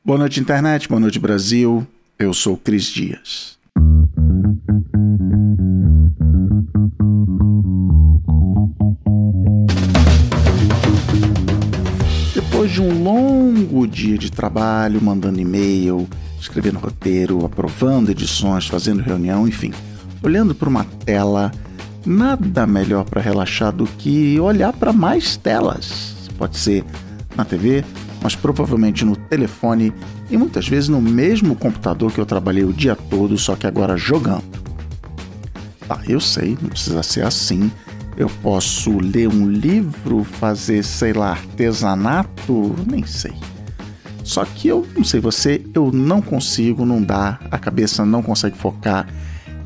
Boa noite, internet. Boa noite, Brasil. Eu sou Cris Dias. Depois de um longo dia de trabalho, mandando e-mail, escrevendo roteiro, aprovando edições, fazendo reunião, enfim, olhando para uma tela, nada melhor para relaxar do que olhar para mais telas. Pode ser na TV, mas provavelmente no telefone e muitas vezes no mesmo computador que eu trabalhei o dia todo, só que agora jogando. Tá, eu sei, não precisa ser assim. Eu posso ler um livro, fazer, artesanato, nem sei. Só que eu não sei você, eu não consigo, não dá, a cabeça não consegue focar.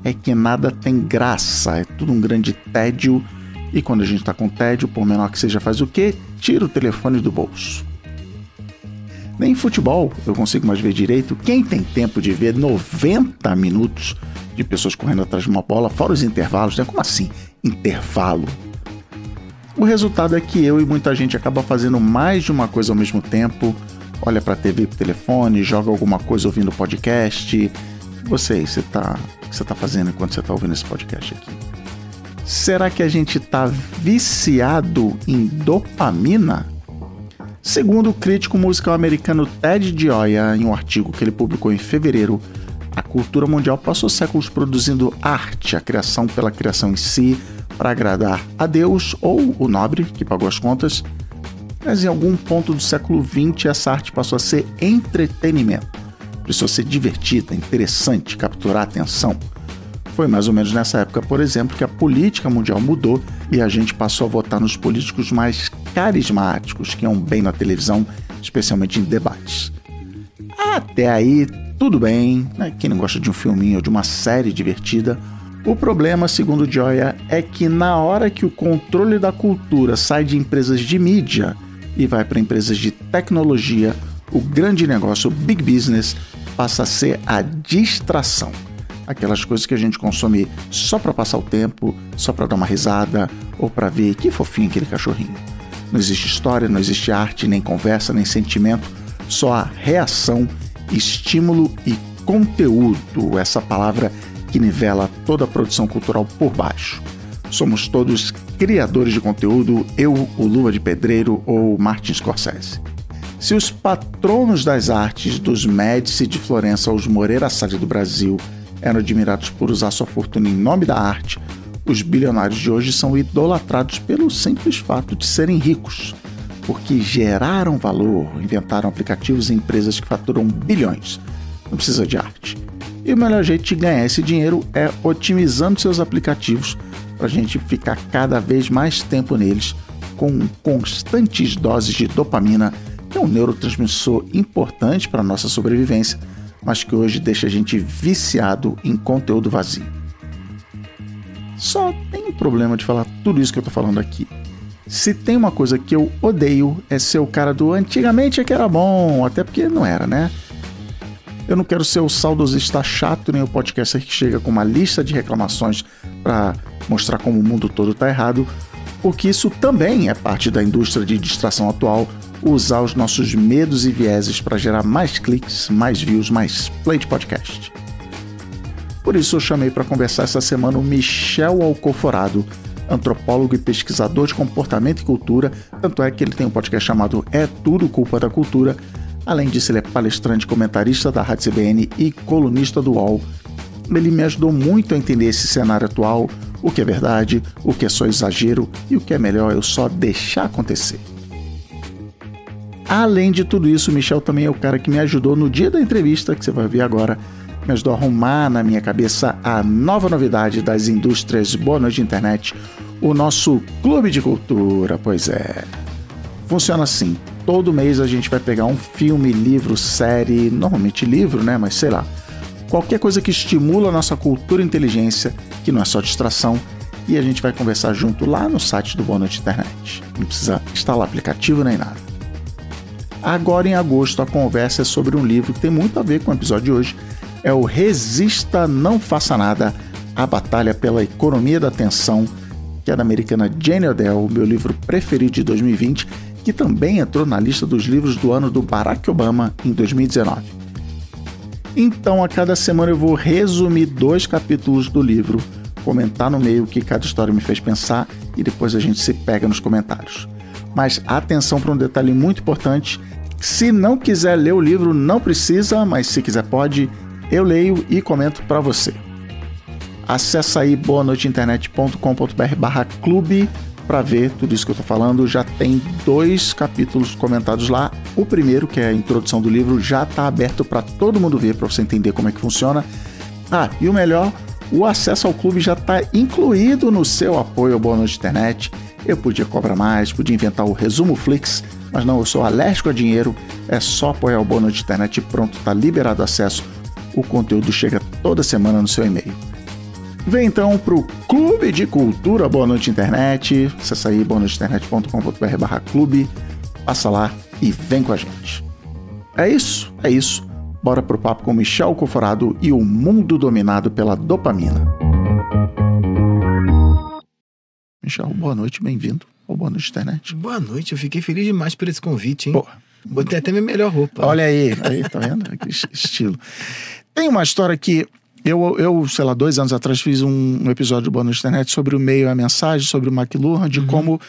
É que nada tem graça, é tudo um grande tédio. E quando a gente tá com tédio, por menor que seja, faz o quê? Tira o telefone do bolso. Nem futebol eu consigo mais ver direito. Quem tem tempo de ver 90 minutos de pessoas correndo atrás de uma bola, fora os intervalos, né? Como assim, intervalo? O resultado é que eu e muita gente acaba fazendo mais de uma coisa ao mesmo tempo. Olha pra TV, pro telefone, joga alguma coisa ouvindo podcast. O que você tá fazendo enquanto você tá ouvindo esse podcast aqui? Será que a gente tá viciado em dopamina? Segundo o crítico musical americano Ted Gioia, em um artigo que ele publicou em fevereiro, a cultura mundial passou séculos produzindo arte, a criação pela criação em si, para agradar a Deus ou o nobre, que pagou as contas. Mas em algum ponto do século XX, essa arte passou a ser entretenimento. Precisou ser divertida, interessante, capturar a atenção. Foi mais ou menos nessa época, por exemplo, que a política mundial mudou e a gente passou a votar nos políticos mais carismáticos, que iam bem na televisão, especialmente em debates. Até aí, tudo bem, né? Quem não gosta de um filminho ou de uma série divertida. O problema, segundo Gioia, é que na hora que o controle da cultura sai de empresas de mídia e vai para empresas de tecnologia, o grande negócio, o big business, passa a ser a distração. Aquelas coisas que a gente consome só para passar o tempo, só para dar uma risada ou para ver que fofinho aquele cachorrinho. Não existe história, não existe arte, nem conversa, nem sentimento, só a reação, estímulo e conteúdo, essa palavra que nivela toda a produção cultural por baixo. Somos todos criadores de conteúdo, eu, o Luva de Pedreiro ou Martin Scorsese. Se os patronos das artes, dos Médici de Florença aos Moreira Salles do Brasil, eram admirados por usar sua fortuna em nome da arte, os bilionários de hoje são idolatrados pelo simples fato de serem ricos, porque geraram valor, inventaram aplicativos e empresas que faturam bilhões. Não precisa de arte. E o melhor jeito de ganhar esse dinheiro é otimizando seus aplicativos para a gente ficar cada vez mais tempo neles, com constantes doses de dopamina, que é um neurotransmissor importante para a nossa sobrevivência, mas que hoje deixa a gente viciado em conteúdo vazio. Só tem um problema de falar tudo isso que eu tô falando aqui. Se tem uma coisa que eu odeio, é ser o cara do antigamente é que era bom, até porque não era, né? Eu não quero ser o saudosista chato, nem o podcaster que chega com uma lista de reclamações para mostrar como o mundo todo tá errado, porque isso também é parte da indústria de distração atual, usar os nossos medos e vieses para gerar mais cliques, mais views, mais play de podcast. Por isso eu chamei para conversar essa semana o Michel Alcoforado, antropólogo e pesquisador de comportamento e cultura, tanto é que ele tem um podcast chamado É Tudo Culpa da Cultura. Além disso, ele é palestrante, comentarista da Rádio CBN e colunista do UOL. Ele me ajudou muito a entender esse cenário atual, o que é verdade, o que é só exagero e o que é melhor eu só deixar acontecer. Além de tudo isso, o Michel também é o cara que me ajudou no dia da entrevista, que você vai ver agora, me ajudou a arrumar na minha cabeça a nova novidade das indústrias Boa Noite Internet, o nosso Clube de Cultura. Pois é, funciona assim, todo mês a gente vai pegar um filme, livro, série, normalmente livro, né, mas sei lá, qualquer coisa que estimula a nossa cultura e inteligência, que não é só distração, e a gente vai conversar junto lá no site do Boa Noite Internet. Não precisa instalar aplicativo nem nada. Agora em agosto a conversa é sobre um livro que tem muito a ver com o episódio de hoje, é o Resista, Não Faça Nada, a Batalha pela Economia da Atenção, que é da americana Jane Odell, meu livro preferido de 2020, que também entrou na lista dos livros do ano do Barack Obama em 2019. Então, a cada semana eu vou resumir 2 capítulos do livro, comentar no meio o que cada história me fez pensar e depois a gente se pega nos comentários. Mas atenção para um detalhe muito importante: se não quiser ler o livro, não precisa, mas se quiser pode, eu leio e comento para você. Acesse aí boanoiteinternet.com.br/clube para ver tudo isso que eu estou falando. Já tem 2 capítulos comentados lá. O primeiro, que é a introdução do livro, já está aberto para todo mundo ver, para você entender como é que funciona. E o melhor, o acesso ao clube já está incluído no seu apoio ao Boa Noite Internet. Eu podia cobrar mais, podia inventar o Resumo Flix, mas não, eu sou alérgico a dinheiro. É só apoiar o Boa Noite Internet e pronto, está liberado o acesso. O conteúdo chega toda semana no seu e-mail. Vem então para o Clube de Cultura Boa Noite Internet. Acesse aí boanoiteinternet.com.br/clube. Passa lá e vem com a gente. É isso. Bora pro papo com Michel Conforado e o mundo dominado pela dopamina. Michel, boa noite, bem-vindo ao Boa Noite Internet. Boa noite, eu fiquei feliz demais por esse convite, hein? Botei até minha melhor roupa. Olha aí, tá vendo? Que estilo. Tem uma história que eu, sei lá, 2 anos atrás fiz um episódio do Boa Noite Internet sobre o meio e a mensagem, sobre o McLuhan, de como,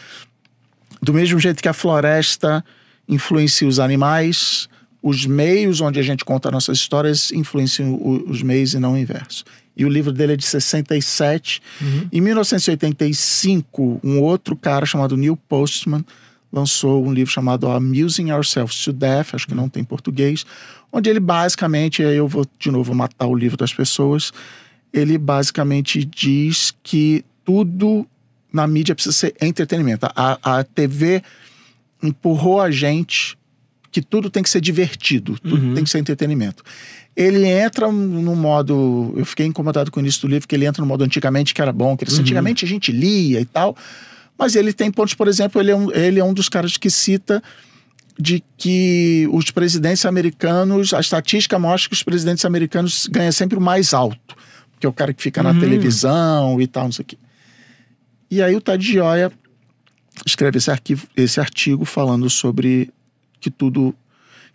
do mesmo jeito que a floresta influencia os animais, os meios onde a gente conta nossas histórias influenciam os meios e não o inverso. E o livro dele é de 67. Em 1985, um outro cara chamado Neil Postman lançou um livro chamado Amusing Ourselves to Death, acho que não tem em português, onde ele basicamente, aí eu vou de novo matar o livro das pessoas, ele basicamente diz que tudo na mídia precisa ser entretenimento. A TV empurrou a gente que tudo tem que ser divertido, tudo tem que ser entretenimento. Ele entra no modo... Eu fiquei incomodado com o início do livro, que ele entra no modo antigamente, que era bom, que antigamente a gente lia e tal, mas ele tem pontos, por exemplo, ele é um dos caras que cita de que os presidentes americanos, a estatística mostra que os presidentes americanos ganham sempre o mais alto, que é o cara que fica na televisão e tal, não sei o quê. E aí o Ted Gioia escreve esse artigo falando sobre que tudo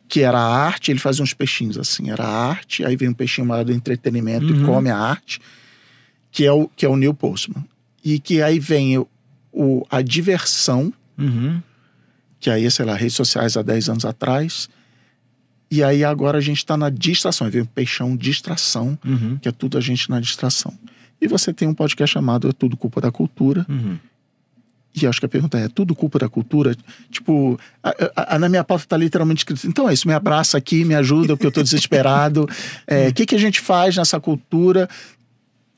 que era arte, ele fazia uns peixinhos assim, era arte, aí vem um peixinho chamado entretenimento e come a arte, que é o Neil Postman. E que aí vem a diversão, que aí, sei lá, redes sociais há 10 anos atrás, e aí agora a gente está na distração, aí vem o peixão distração, que é tudo a gente na distração. E você tem um podcast chamado É Tudo Culpa da Cultura, e acho que a pergunta é tudo culpa da cultura? Tipo, na minha pauta tá literalmente escrito, então é isso, me abraça aqui, me ajuda, porque eu tô desesperado. O que a gente faz nessa cultura?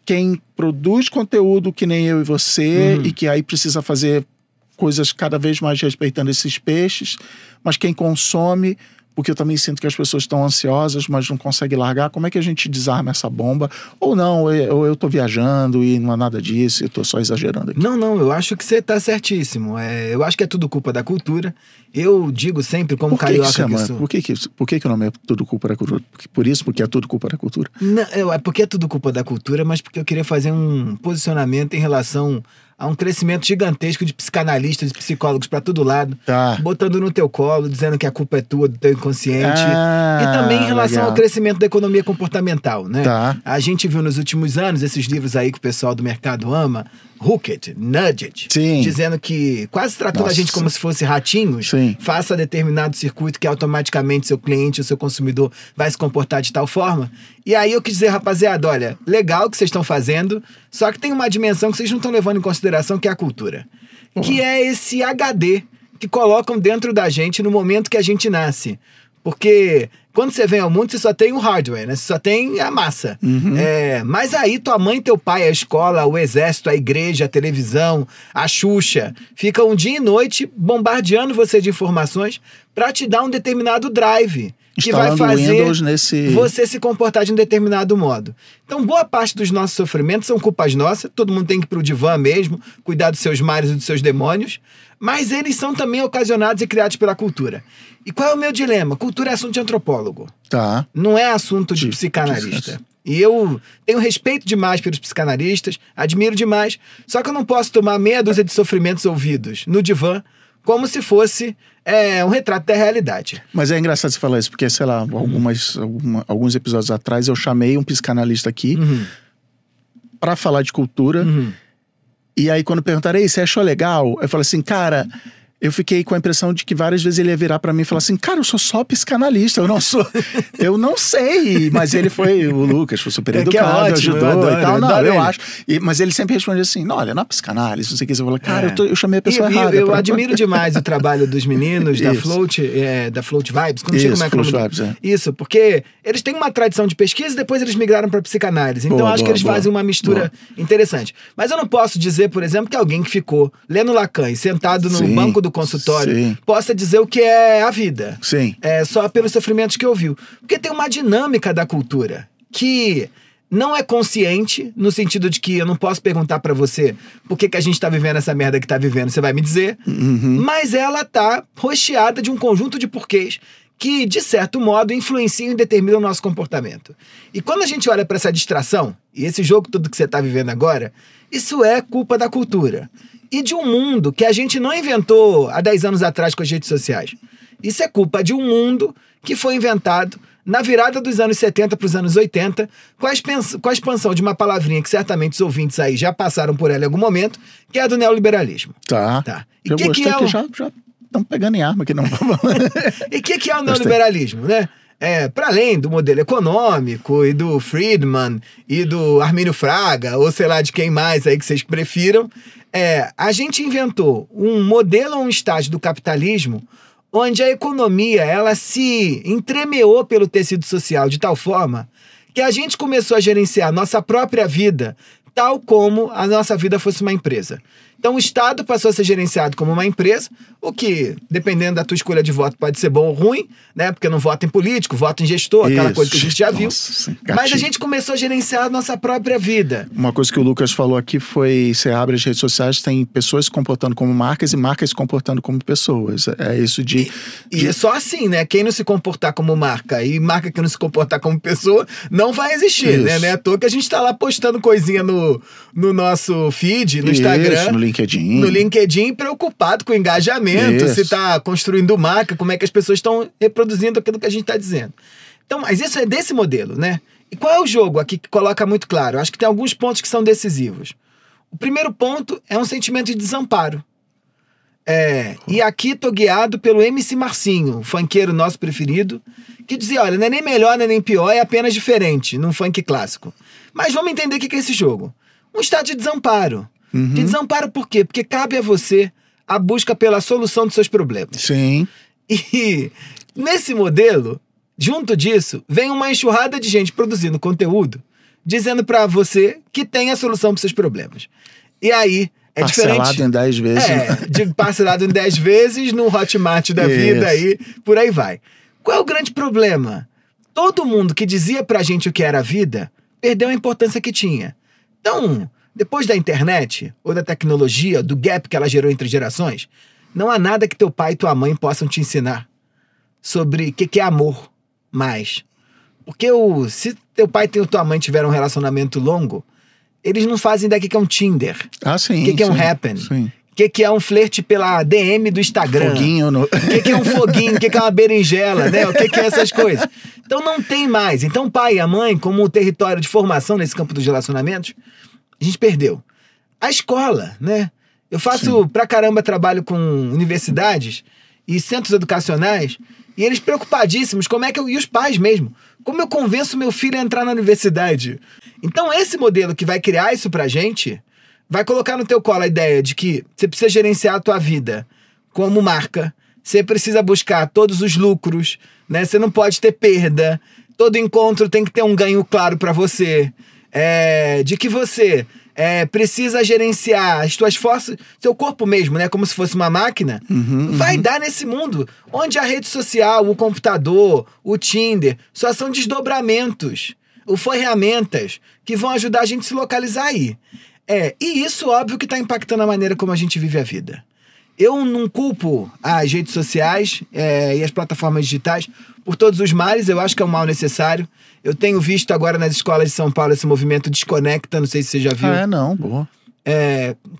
Quem produz conteúdo que nem eu e você, e que aí precisa fazer coisas cada vez mais respeitando esses peixes, mas quem consome, porque eu também sinto que as pessoas estão ansiosas, mas não conseguem largar, como é que a gente desarma essa bomba? Ou não, ou eu tô viajando e não há nada disso, eu tô só exagerando aqui. Não, eu acho que você tá certíssimo. Eu acho que é tudo culpa da cultura. Eu digo sempre, como carioca que eu sou... Por que o nome é Tudo Culpa da Cultura? Porque é tudo culpa da cultura? Não, é porque é tudo culpa da cultura, mas porque eu queria fazer um posicionamento em relação a um crescimento gigantesco de psicanalistas e psicólogos pra todo lado, botando no teu colo, dizendo que a culpa é tua, do teu inconsciente. E também em relação ao crescimento da economia comportamental, né? A gente viu nos últimos anos esses livros aí que o pessoal do mercado ama, Hooked, Nudged, dizendo que quase tratando a gente como se fosse ratinhos, faça determinado circuito que automaticamente seu cliente, o seu consumidor vai se comportar de tal forma. E aí eu quis dizer, rapaziada, olha, legal o que vocês estão fazendo, só que tem uma dimensão que vocês não estão levando em consideração, que é a cultura. Que é esse HD que colocam dentro da gente no momento que a gente nasce. Porque quando você vem ao mundo, você só tem o hardware, né? Você só tem a massa. Mas aí tua mãe, teu pai, a escola, o exército, a igreja, a televisão, a Xuxa, ficam dia e noite bombardeando você de informações para te dar um determinado drive. Que vai fazer você se comportar de um determinado modo. Então, boa parte dos nossos sofrimentos são culpas nossas. Todo mundo tem que ir pro divã mesmo, cuidar dos seus males e dos seus demônios. Mas eles são também ocasionados e criados pela cultura. E qual é o meu dilema? Cultura é assunto de antropólogo. Não é assunto de psicanalista. E eu tenho respeito demais pelos psicanalistas, admiro demais. Só que eu não posso tomar meia dúzia de sofrimentos ouvidos no divã como se fosse um retrato da realidade. Mas é engraçado você falar isso, porque, sei lá, alguns episódios atrás eu chamei um psicanalista aqui pra falar de cultura. E aí quando perguntaram, ei, você achou legal? Eu falei assim, cara... Eu fiquei com a impressão de que várias vezes ele ia virar pra mim e falar assim, cara, eu sou só psicanalista, eu não sei, mas ele foi, o Lucas foi super educado, ajudou e tal, eu acho, mas ele sempre responde assim, não, olha, não é psicanálise, não sei o que, você fala, cara, eu chamei a pessoa errada. Eu admiro demais o trabalho dos meninos da Float Vibes, como chega Float Vibes, Isso, porque eles têm uma tradição de pesquisa e depois eles migraram pra psicanálise, então acho que eles fazem uma mistura interessante. Mas eu não posso dizer, por exemplo, que alguém que ficou lendo Lacan e sentado no banco do consultório, possa dizer o que é a vida. Só pelos sofrimentos que ouviu. Porque tem uma dinâmica da cultura que não é consciente, no sentido de que eu não posso perguntar pra você por que a gente tá vivendo essa merda que tá vivendo, você vai me dizer, mas ela tá rocheada de um conjunto de porquês que, de certo modo, influenciam e determinam o nosso comportamento. E quando a gente olha pra essa distração, e esse jogo todo que você tá vivendo agora, isso é culpa da cultura. E de um mundo que a gente não inventou há 10 anos atrás com as redes sociais. Isso é culpa de um mundo que foi inventado na virada dos anos 70 para os anos 80, com a expansão de uma palavrinha que certamente os ouvintes aí já passaram por ela em algum momento, que é a do neoliberalismo. Tá. E que é o... já estão pegando em arma aqui, não. E o que é o neoliberalismo, né? Para além do modelo econômico e do Friedman e do Armínio Fraga, ou sei lá de quem mais aí que vocês prefiram, a gente inventou um modelo ou um estágio do capitalismo onde a economia ela se entremeou pelo tecido social de tal forma que a gente começou a gerenciar a nossa própria vida tal como a nossa vida fosse uma empresa. Então o Estado passou a ser gerenciado como uma empresa, o que, dependendo da tua escolha de voto, pode ser bom ou ruim, né? Porque não vota em político, vota em gestor, aquela coisa que a gente já viu. Mas a gente começou a gerenciar a nossa própria vida. Uma coisa que o Lucas falou aqui foi, você abre as redes sociais, tem pessoas se comportando como marcas e marcas se comportando como pessoas. É isso de... E é só assim, né? Quem não se comportar como marca e marca que não se comportar como pessoa, não vai existir, né? Não é à toa que a gente tá lá postando coisinha no nosso feed, no Instagram. No LinkedIn, preocupado com o engajamento, se tá construindo marca, como é que as pessoas estão reproduzindo aquilo que a gente tá dizendo. Então, mas isso é desse modelo, né? E qual é o jogo aqui que coloca muito claro? Eu acho que tem alguns pontos que são decisivos. O primeiro ponto é um sentimento de desamparo. E aqui tô guiado pelo MC Marcinho, o funkeiro nosso preferido, que dizia, olha, não é nem melhor, não é nem pior, é apenas diferente, num funk clássico. Mas vamos entender o que é esse jogo. Um estado de desamparo. De desamparo por quê? Porque cabe a você a busca pela solução dos seus problemas. Sim. E nesse modelo, junto disso, vem uma enxurrada de gente produzindo conteúdo, dizendo pra você que tem a solução pros seus problemas. E aí, parcelado diferente... em 10 vezes. Parcelado em 10 vezes, no Hotmart da vida aí, por aí vai. Qual é o grande problema? Todo mundo que dizia pra gente o que era a vida, perdeu a importância que tinha. Então... depois da internet, ou da tecnologia, do gap que ela gerou entre gerações, não há nada que teu pai e tua mãe possam te ensinar sobre o que é amor mais. Porque se teu pai e tua mãe tiveram um relacionamento longo, eles não fazem ideia do que é um Tinder. Sim. O que é um Happn. O que é um flerte pela DM do Instagram. Foguinho. O que é um foguinho, o que é uma berinjela, né? O que é essas coisas. Então não tem mais. Então o pai e a mãe, como território de formação nesse campo dos relacionamentos, a gente perdeu. A escola, né? Eu faço pra caramba trabalho com universidades e centros educacionais e eles preocupadíssimos, e os pais mesmo, como eu convenço meu filho a entrar na universidade? Então esse modelo que vai criar isso pra gente, vai colocar no teu colo a ideia de que você precisa gerenciar a tua vida como marca, você precisa buscar todos os lucros, né? Você não pode ter perda, todo encontro tem que ter um ganho claro pra você. De que você precisa gerenciar as suas forças, seu corpo mesmo, né? Como se fosse uma máquina. Vai dar nesse mundo onde a rede social, o computador, o Tinder, só são desdobramentos, ou ferramentas que vão ajudar a gente a se localizar aí. E isso, óbvio, que está impactando a maneira como a gente vive a vida. Eu não culpo as redes sociais e as plataformas digitais por todos os males, eu acho que é um mal necessário. Eu tenho visto agora nas escolas de São Paulo esse movimento Desconecta, não sei se você já viu. Não, boa.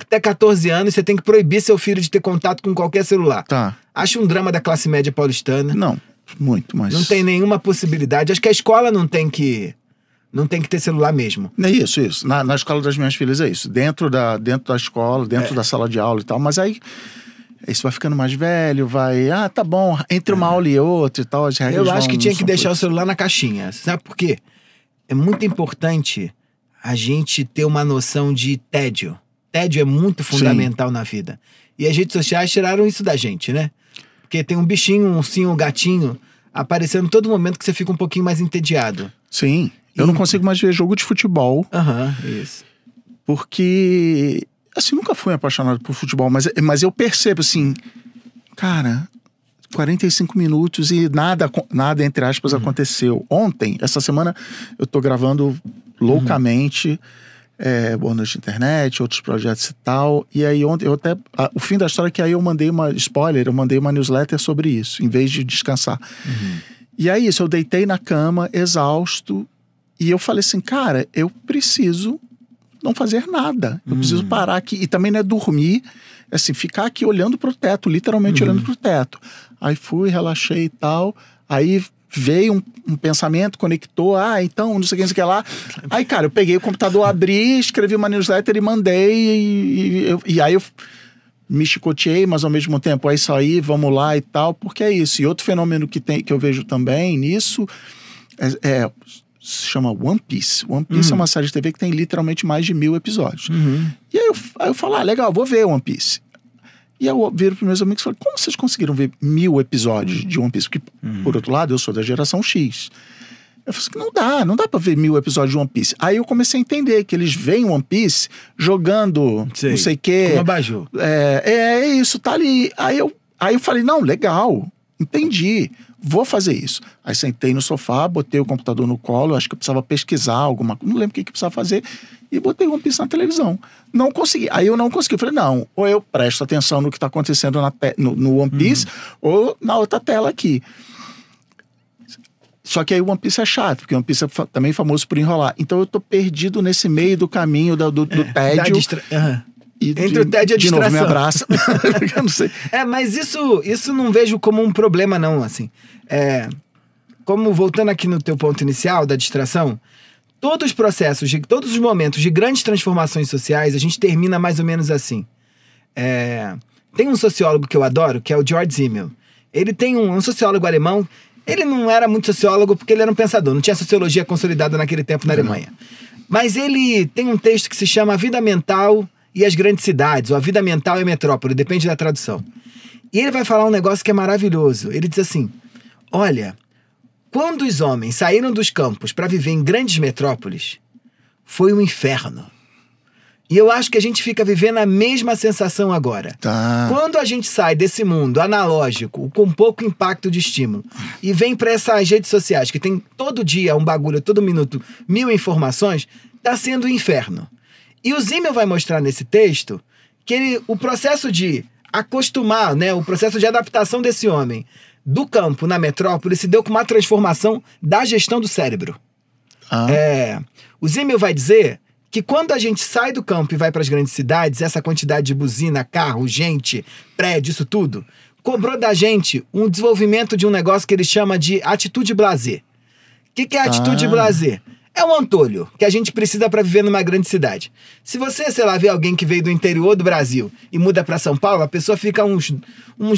até 14 anos você tem que proibir seu filho de ter contato com qualquer celular. Tá. Acho um drama da classe média paulistana. Não, muito, mas... Não tem nenhuma possibilidade. Acho que a escola não tem que ter celular mesmo. É isso. Na escola das minhas filhas é isso. Dentro da escola, dentro da sala de aula e tal. Mas aí você vai ficando mais velho, tá bom, entre uma aula e outra e tal, as regras Eu acho que tinha que deixar o celular na caixinha. Sabe por quê? É muito importante a gente ter uma noção de tédio. Tédio é muito fundamental na vida. E as redes sociais tiraram isso da gente, né? Porque tem um bichinho, um ursinho, um gatinho aparecendo todo momento que você fica um pouquinho mais entediado. Sim. Eu não consigo mais ver jogo de futebol. Isso. Porque, assim, nunca fui apaixonado por futebol, mas eu percebo, assim, cara, 45 minutos e nada entre aspas, aconteceu. Ontem, essa semana, eu tô gravando loucamente, Boa Noite Internet, outros projetos e tal, e aí ontem, o fim da história é que aí eu mandei eu mandei uma newsletter sobre isso, em vez de descansar. E aí eu deitei na cama, exausto, e eu falei assim, cara, eu preciso não fazer nada. Eu preciso parar aqui. E também não é dormir, assim, ficar aqui olhando pro teto, literalmente olhando pro teto. Aí fui, relaxei e tal. Aí veio um pensamento, conectou. Então, não sei o que lá. Aí, cara, eu peguei o computador, abri, escrevi uma newsletter e mandei. E aí eu me chicoteei, mas ao mesmo tempo, é isso aí, vamos lá e tal. Porque é isso. E outro fenômeno que eu vejo também nisso se chama One Piece. One Piece é uma série de TV que tem literalmente mais de 1000 episódios. E aí eu falo, legal, vou ver One Piece. E eu viro para meus amigos e falo, como vocês conseguiram ver 1000 episódios de One Piece? Porque, por outro lado, eu sou da geração X. Eu falei assim, não dá pra ver 1000 episódios de One Piece. Aí eu comecei a entender que eles veem One Piece jogando, não sei o quê. Como abajur. É isso, tá ali. Aí eu falei, não, legal, entendi. Vou fazer isso. Aí sentei no sofá, botei o computador no colo, acho que eu precisava pesquisar alguma coisa, não lembro o que precisava fazer, e botei One Piece na televisão. Não consegui. Aí eu não consegui. Eu falei, não, ou eu presto atenção no que está acontecendo no One Piece, ou na outra tela aqui. Só que aí o One Piece é chato, porque o One Piece é também famoso por enrolar. Então eu tô perdido nesse meio do caminho do tédio. Entre o tédio e a distração. De novo, me abraça. Eu não sei. Mas isso não vejo como um problema, não, assim. Como voltando aqui no teu ponto inicial, da distração, todos os processos, todos os momentos de grandes transformações sociais, a gente termina mais ou menos assim. Tem um sociólogo que eu adoro, que é o George Simmel. Ele tem um sociólogo alemão. Ele não era muito sociólogo porque ele era um pensador. Não tinha sociologia consolidada naquele tempo na Alemanha. Mas ele tem um texto que se chama A Vida Mental e as Grandes Cidades, ou A Vida Mental e a Metrópole, depende da tradução. E ele vai falar um negócio que é maravilhoso. Ele diz assim, olha, quando os homens saíram dos campos para viver em grandes metrópoles, foi um inferno. E eu acho que a gente fica vivendo a mesma sensação agora. Quando a gente sai desse mundo analógico, com pouco impacto de estímulo, e vem para essas redes sociais, que tem todo dia um bagulho, todo minuto, 1000 informações, tá sendo um inferno. E o Simmel vai mostrar nesse texto que o processo de acostumar, né, o processo de adaptação desse homem do campo na metrópole se deu com uma transformação da gestão do cérebro. O Simmel vai dizer que quando a gente sai do campo e vai para as grandes cidades, essa quantidade de buzina, carro, gente, prédio, isso tudo, cobrou da gente um desenvolvimento de um negócio que ele chama de atitude blasé. O que é atitude blasé? É um antolho que a gente precisa para viver numa grande cidade. Se você, sei lá, vê alguém que veio do interior do Brasil e muda para São Paulo, a pessoa fica uns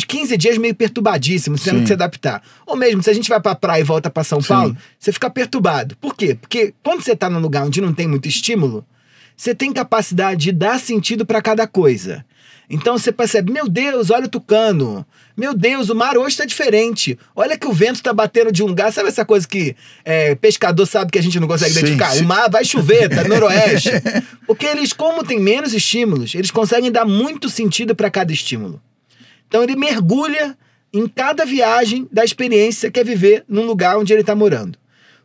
15 dias meio perturbadíssimo, tendo que se adaptar. Ou mesmo, se a gente vai pra praia e volta para São Paulo, você fica perturbado. Por quê? Porque quando você tá num lugar onde não tem muito estímulo, você tem capacidade de dar sentido para cada coisa. Então você percebe, meu Deus, olha o tucano. Meu Deus, o mar hoje tá diferente. Olha que o vento tá batendo de um lugar. Sabe essa coisa que pescador sabe que a gente não consegue identificar? O mar vai chover, tá no noroeste. Porque eles, como tem menos estímulos, eles conseguem dar muito sentido para cada estímulo. Então ele mergulha em cada viagem da experiência que é viver num lugar onde ele tá morando.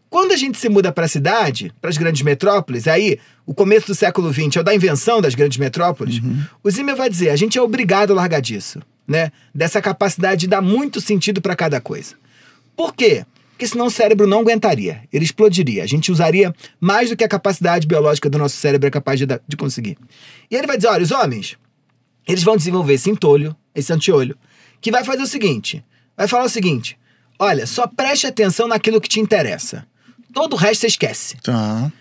Quando a gente se muda para a cidade, para as grandes metrópoles, aí o começo do século XX é o da invenção das grandes metrópoles, o Simmel vai dizer, a gente é obrigado a largar disso, né? Dessa capacidade de dar muito sentido para cada coisa. Por quê? porque senão o cérebro não aguentaria, ele explodiria. A gente usaria mais do que a capacidade biológica do nosso cérebro é capaz de conseguir. E ele vai dizer, olha, os homens, eles vão desenvolver esse entolho, esse antiolho, que vai fazer o seguinte, vai falar o seguinte, olha, só preste atenção naquilo que te interessa. Todo o resto você esquece. Tá.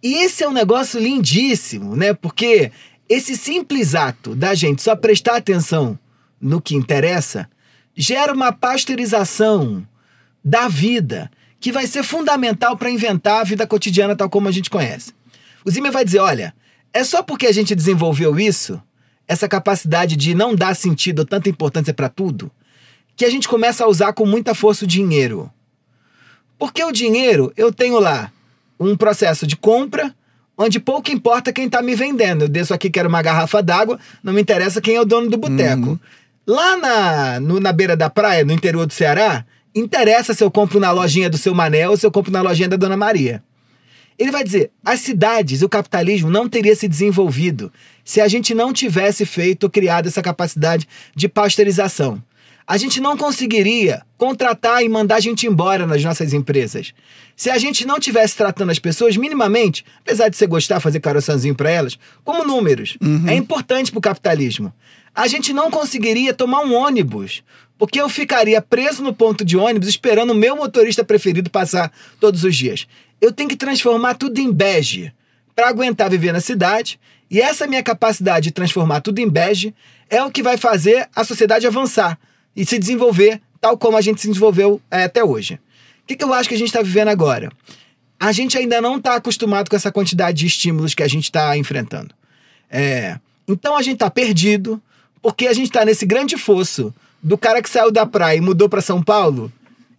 E esse é um negócio lindíssimo, né? Porque esse simples ato da gente só prestar atenção no que interessa gera uma pasteurização da vida que vai ser fundamental para inventar a vida cotidiana tal como a gente conhece. O Zimmer vai dizer, olha, é só porque a gente desenvolveu isso, essa capacidade de não dar sentido ou tanta importância para tudo, que a gente começa a usar com muita força o dinheiro. Porque o dinheiro, eu tenho lá um processo de compra, onde pouco importa quem está me vendendo. Eu desço aqui, quero uma garrafa d'água, não me interessa quem é o dono do boteco. Lá na beira da praia, no interior do Ceará, interessa se eu compro na lojinha do seu Mané ou se eu compro na lojinha da Dona Maria. Ele vai dizer, as cidades, o capitalismo não teria se desenvolvido se a gente não tivesse feito ou criado essa capacidade de pasteurização. A gente não conseguiria contratar e mandar a gente embora nas nossas empresas. Se a gente não tivesse tratando as pessoas minimamente, apesar de você gostar de fazer caroçãozinho para elas, como números, é importante para o capitalismo. A gente não conseguiria tomar um ônibus, porque eu ficaria preso no ponto de ônibus esperando o meu motorista preferido passar todos os dias. Eu tenho que transformar tudo em bege para aguentar viver na cidade, e essa minha capacidade de transformar tudo em bege é o que vai fazer a sociedade avançar e se desenvolver tal como a gente se desenvolveu até hoje. O que eu acho que a gente está vivendo agora? A gente ainda não está acostumado com essa quantidade de estímulos que a gente está enfrentando. Então a gente está perdido, porque a gente está nesse grande fosso do cara que saiu da praia e mudou para São Paulo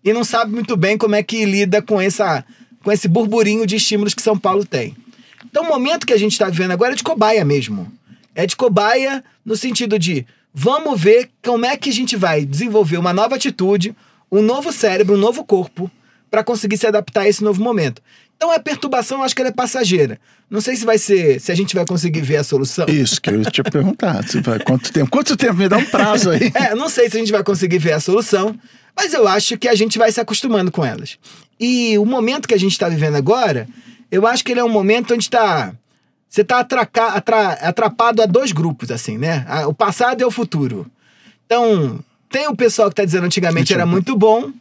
e não sabe muito bem como é que lida com esse burburinho de estímulos que São Paulo tem. Então o momento que a gente está vivendo agora é de cobaia mesmo. É de cobaia no sentido de vamos ver como é que a gente vai desenvolver uma nova atitude, um novo cérebro, um novo corpo para conseguir se adaptar a esse novo momento. Então a perturbação, eu acho que ela é passageira. Não sei se a gente vai conseguir ver a solução. Isso que eu ia te perguntar. Quanto tempo? Me dá um prazo aí. Não sei se a gente vai conseguir ver a solução, mas eu acho que a gente vai se acostumando com elas. E o momento que a gente está vivendo agora, eu acho que ele é um momento onde você está atrapado a dois grupos, assim, né? O passado e o futuro. Então, tem o pessoal que está dizendo antigamente era muito bom,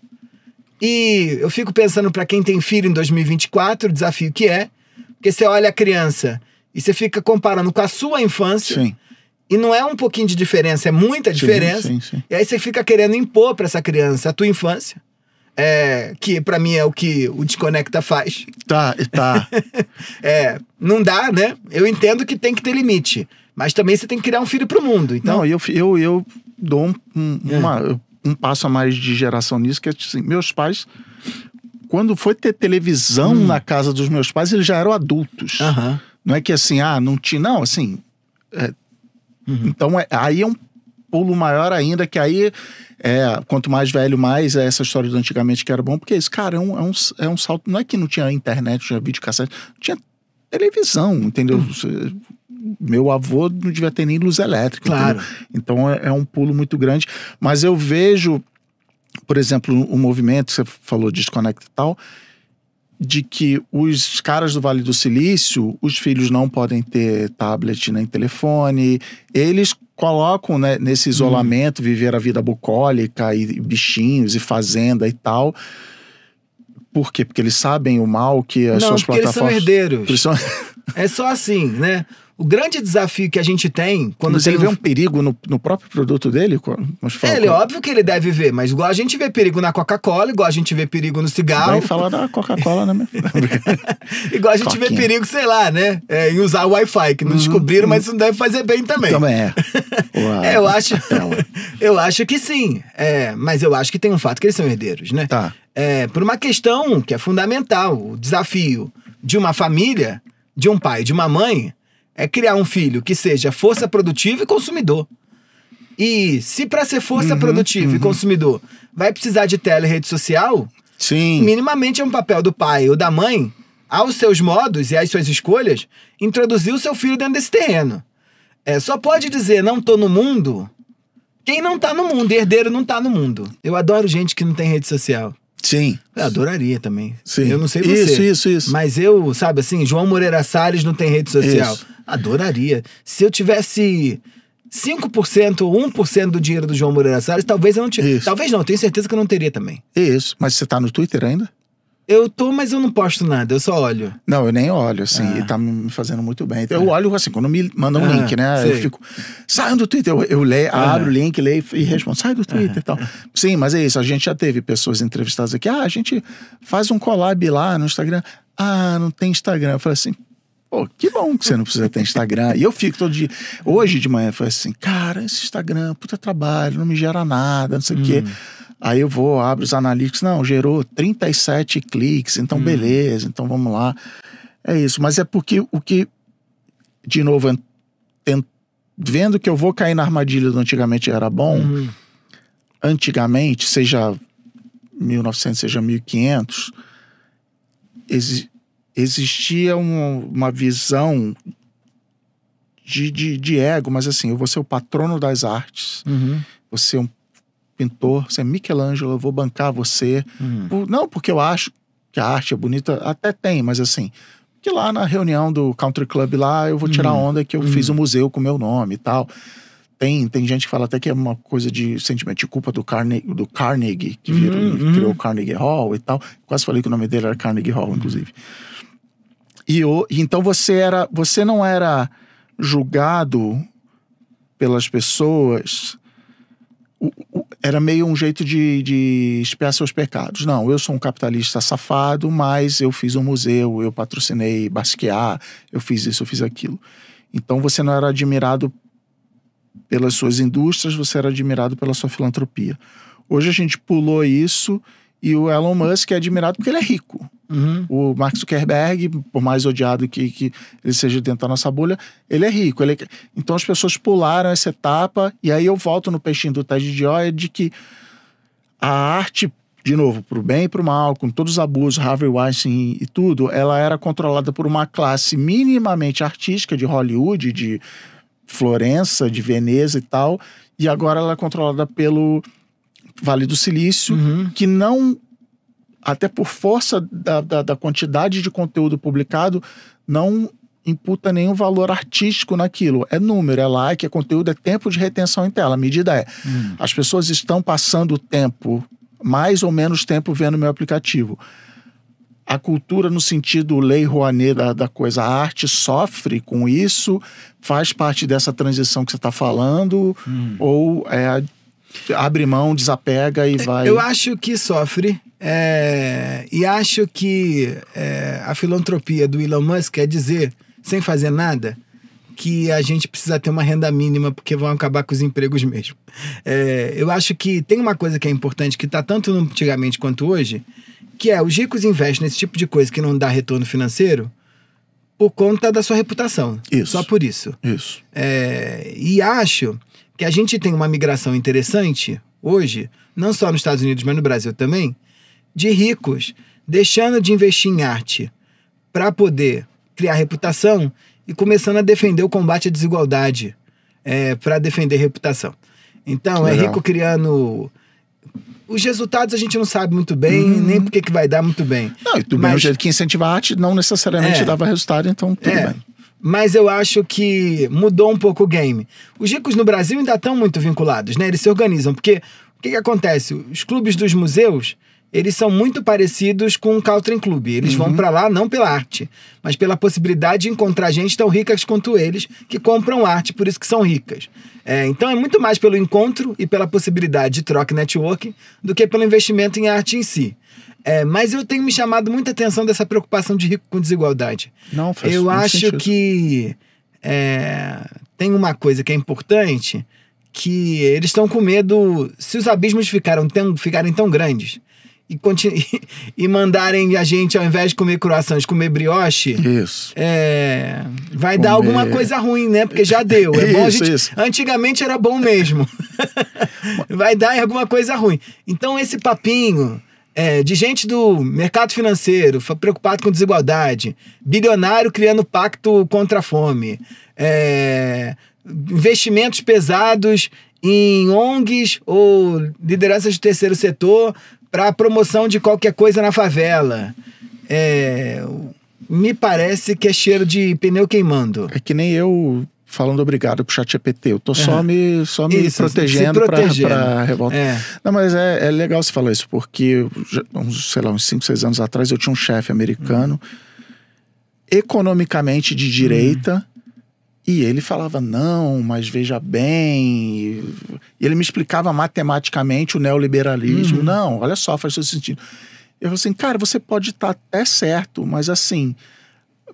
e eu fico pensando para quem tem filho em 2024, o desafio que é, porque você olha a criança e você fica comparando com a sua infância, Sim. E não é um pouquinho de diferença, é muita diferença. Sim. E aí você fica querendo impor para essa criança a tua infância, que pra mim é o que o Desconecta faz. Tá. Não dá, né? Eu entendo que tem que ter limite, mas também você tem que criar um filho pro mundo. Então... Não, eu dou um passo a mais de geração nisso, que é assim, meus pais, quando foi ter televisão na casa dos meus pais, eles já eram adultos. Não é que assim, não tinha, não, assim... Então, aí é um pulo maior ainda, que aí, quanto mais velho, mais é essa história do antigamente que era bom, porque esse cara é um salto, não é que não tinha internet, tinha videocassete, tinha televisão, entendeu? Meu avô não devia ter nem luz elétrica. Claro. Entendeu? Então é um pulo muito grande, mas eu vejo, por exemplo, o movimento que você falou, Desconecta e tal, de que os caras do Vale do Silício, os filhos não podem ter tablet nem telefone, eles colocam, né, nesse isolamento, viver a vida bucólica e bichinhos e fazenda e tal. Por quê? Porque eles sabem o mal que as suas plataformas... Eles são herdeiros. É só assim, né? O grande desafio que a gente tem... Mas ele vê um perigo no próprio produto dele? Óbvio que ele deve ver, mas igual a gente vê perigo na Coca-Cola, igual a gente vê perigo no cigarro... Vai falar da Coca-Cola, né? Igual a gente vê perigo, sei lá, né? Em usar o Wi-Fi, que não descobriram, mas isso não deve fazer bem também. Também é. Eu acho que sim. Mas eu acho que tem um fato que eles são herdeiros, né? Tá. Por uma questão que é fundamental. O desafio de uma família, de um pai e de uma mãe... é criar um filho que seja força produtiva e consumidor. E se para ser força produtiva e consumidor vai precisar de tela e rede social, sim, minimamente é um papel do pai ou da mãe, aos seus modos e às suas escolhas, introduzir o seu filho dentro desse terreno. Só pode dizer não tô no mundo quem não tá no mundo, herdeiro não tá no mundo. Eu adoro gente que não tem rede social. Sim. Eu adoraria também. Sim. Eu não sei você. Isso. Mas eu, sabe assim, João Moreira Salles não tem rede social. Isso. Adoraria. Se eu tivesse 5% ou 1% do dinheiro do João Moreira Salles, talvez eu não tivesse. Talvez não, tenho certeza que eu não teria também. Isso. Mas você tá no Twitter ainda? Eu tô, mas eu não posto nada, eu só olho. Não, eu nem olho, assim, e tá me fazendo muito bem. Eu olho, assim, quando me mandam um link, né? Sei. Eu fico, saiam do Twitter, eu leio, abro o link, leio e respondo, sai do Twitter e tal. Sim, mas é isso, a gente já teve pessoas entrevistadas aqui, a gente faz um collab lá no Instagram. Não tem Instagram. Eu falei assim, pô, que bom que você não precisa ter Instagram. E eu fico todo dia, hoje de manhã, eu falei assim, cara, esse Instagram, puta trabalho, não me gera nada, não sei o quê. Aí eu vou, abro os analytics, não, gerou 37 cliques, então beleza, então vamos lá. É isso, mas é porque o que, de novo, vendo que eu vou cair na armadilha do antigamente era bom, antigamente, seja 1900, seja 1500, existia uma visão de ego, mas assim, eu vou ser o patrono das artes, você é um pintor, você é Michelangelo, eu vou bancar você. Não porque eu acho que a arte é bonita, até tem, mas assim, que lá na reunião do Country Club lá, eu vou tirar onda que eu fiz um museu com meu nome e tal. Tem gente que fala até que é uma coisa de sentimento de culpa do Carnegie, que criou o Carnegie Hall e tal. Quase falei que o nome dele era Carnegie Hall, inclusive. Então você não era julgado pelas pessoas. Era meio um jeito de expiar seus pecados. Não, eu sou um capitalista safado, mas eu fiz um museu, eu patrocinei Basquiat, eu fiz isso, eu fiz aquilo. Então você não era admirado pelas suas indústrias, você era admirado pela sua filantropia. Hoje a gente pulou isso e o Elon Musk é admirado porque ele é rico. O Mark Zuckerberg, por mais odiado que ele seja dentro da nossa bolha, ele é rico. Então as pessoas pularam essa etapa, e aí eu volto no peixinho do Ted Gioia de que a arte, de novo, pro bem e pro mal, com todos os abusos, Harvey Weinstein e tudo, ela era controlada por uma classe minimamente artística de Hollywood, de Florença, de Veneza e tal, e agora ela é controlada pelo Vale do Silício, que não, até por força da quantidade de conteúdo publicado, não imputa nenhum valor artístico naquilo. É número, é like, é conteúdo, é tempo de retenção em tela. A medida é, as pessoas estão passando tempo, mais ou menos tempo vendo meu aplicativo. A cultura no sentido Lei Rouanet da coisa, a arte sofre com isso, faz parte dessa transição que você está falando, ou abre mão, desapega e vai... Eu acho que sofre, e acho que a filantropia do Elon Musk quer dizer, sem fazer nada, que a gente precisa ter uma renda mínima porque vão acabar com os empregos mesmo. Eu acho que tem uma coisa que é importante, que está tanto antigamente quanto hoje, que os ricos investem nesse tipo de coisa que não dá retorno financeiro por conta da sua reputação. Isso. Só por isso. Isso. E acho que a gente tem uma migração interessante hoje, não só nos Estados Unidos, mas no Brasil também, de ricos deixando de investir em arte para poder criar reputação e começando a defender o combate à desigualdade para defender reputação. Então, é rico criando... Os resultados a gente não sabe muito bem, nem porque que vai dar muito bem. Não, e do mesmo jeito que incentivar a arte não necessariamente dava resultado, então tudo bem. Mas eu acho que mudou um pouco o game. Os ricos no Brasil ainda estão muito vinculados, né? Eles se organizam, porque o que acontece? Os clubes dos museus, eles são muito parecidos com o Country Club. Eles vão pra lá não pela arte, mas pela possibilidade de encontrar gente tão ricas quanto eles, que compram arte, por isso que são ricas. Então é muito mais pelo encontro e pela possibilidade de troca e networking do que pelo investimento em arte em si. Mas eu tenho me chamado muita atenção dessa preocupação de rico com desigualdade. Não, faz eu acho sentido. Que tem uma coisa que é importante, que eles estão com medo, se os abismos ficarem tão grandes e mandarem a gente, ao invés de comer croissants, comer brioche, isso. Vai dar alguma coisa ruim, né? Porque já deu. Bom, isso. Antigamente era bom mesmo. Vai dar alguma coisa ruim. Então esse papinho de gente do mercado financeiro preocupado com desigualdade, bilionário criando pacto contra a fome, investimentos pesados em ONGs ou lideranças do terceiro setor para promoção de qualquer coisa na favela. Me parece que é cheiro de pneu queimando. É que nem eu falando obrigado pro ChatGPT. Eu tô só me protegendo pra revolta. Não, mas é legal você falar isso, porque uns 5, 6 anos atrás eu tinha um chefe americano, economicamente de direita, e ele falava, não, mas veja bem. E ele me explicava matematicamente o neoliberalismo. Não, olha só, faz todo sentido. Eu falei assim, cara, você pode estar até certo, mas assim,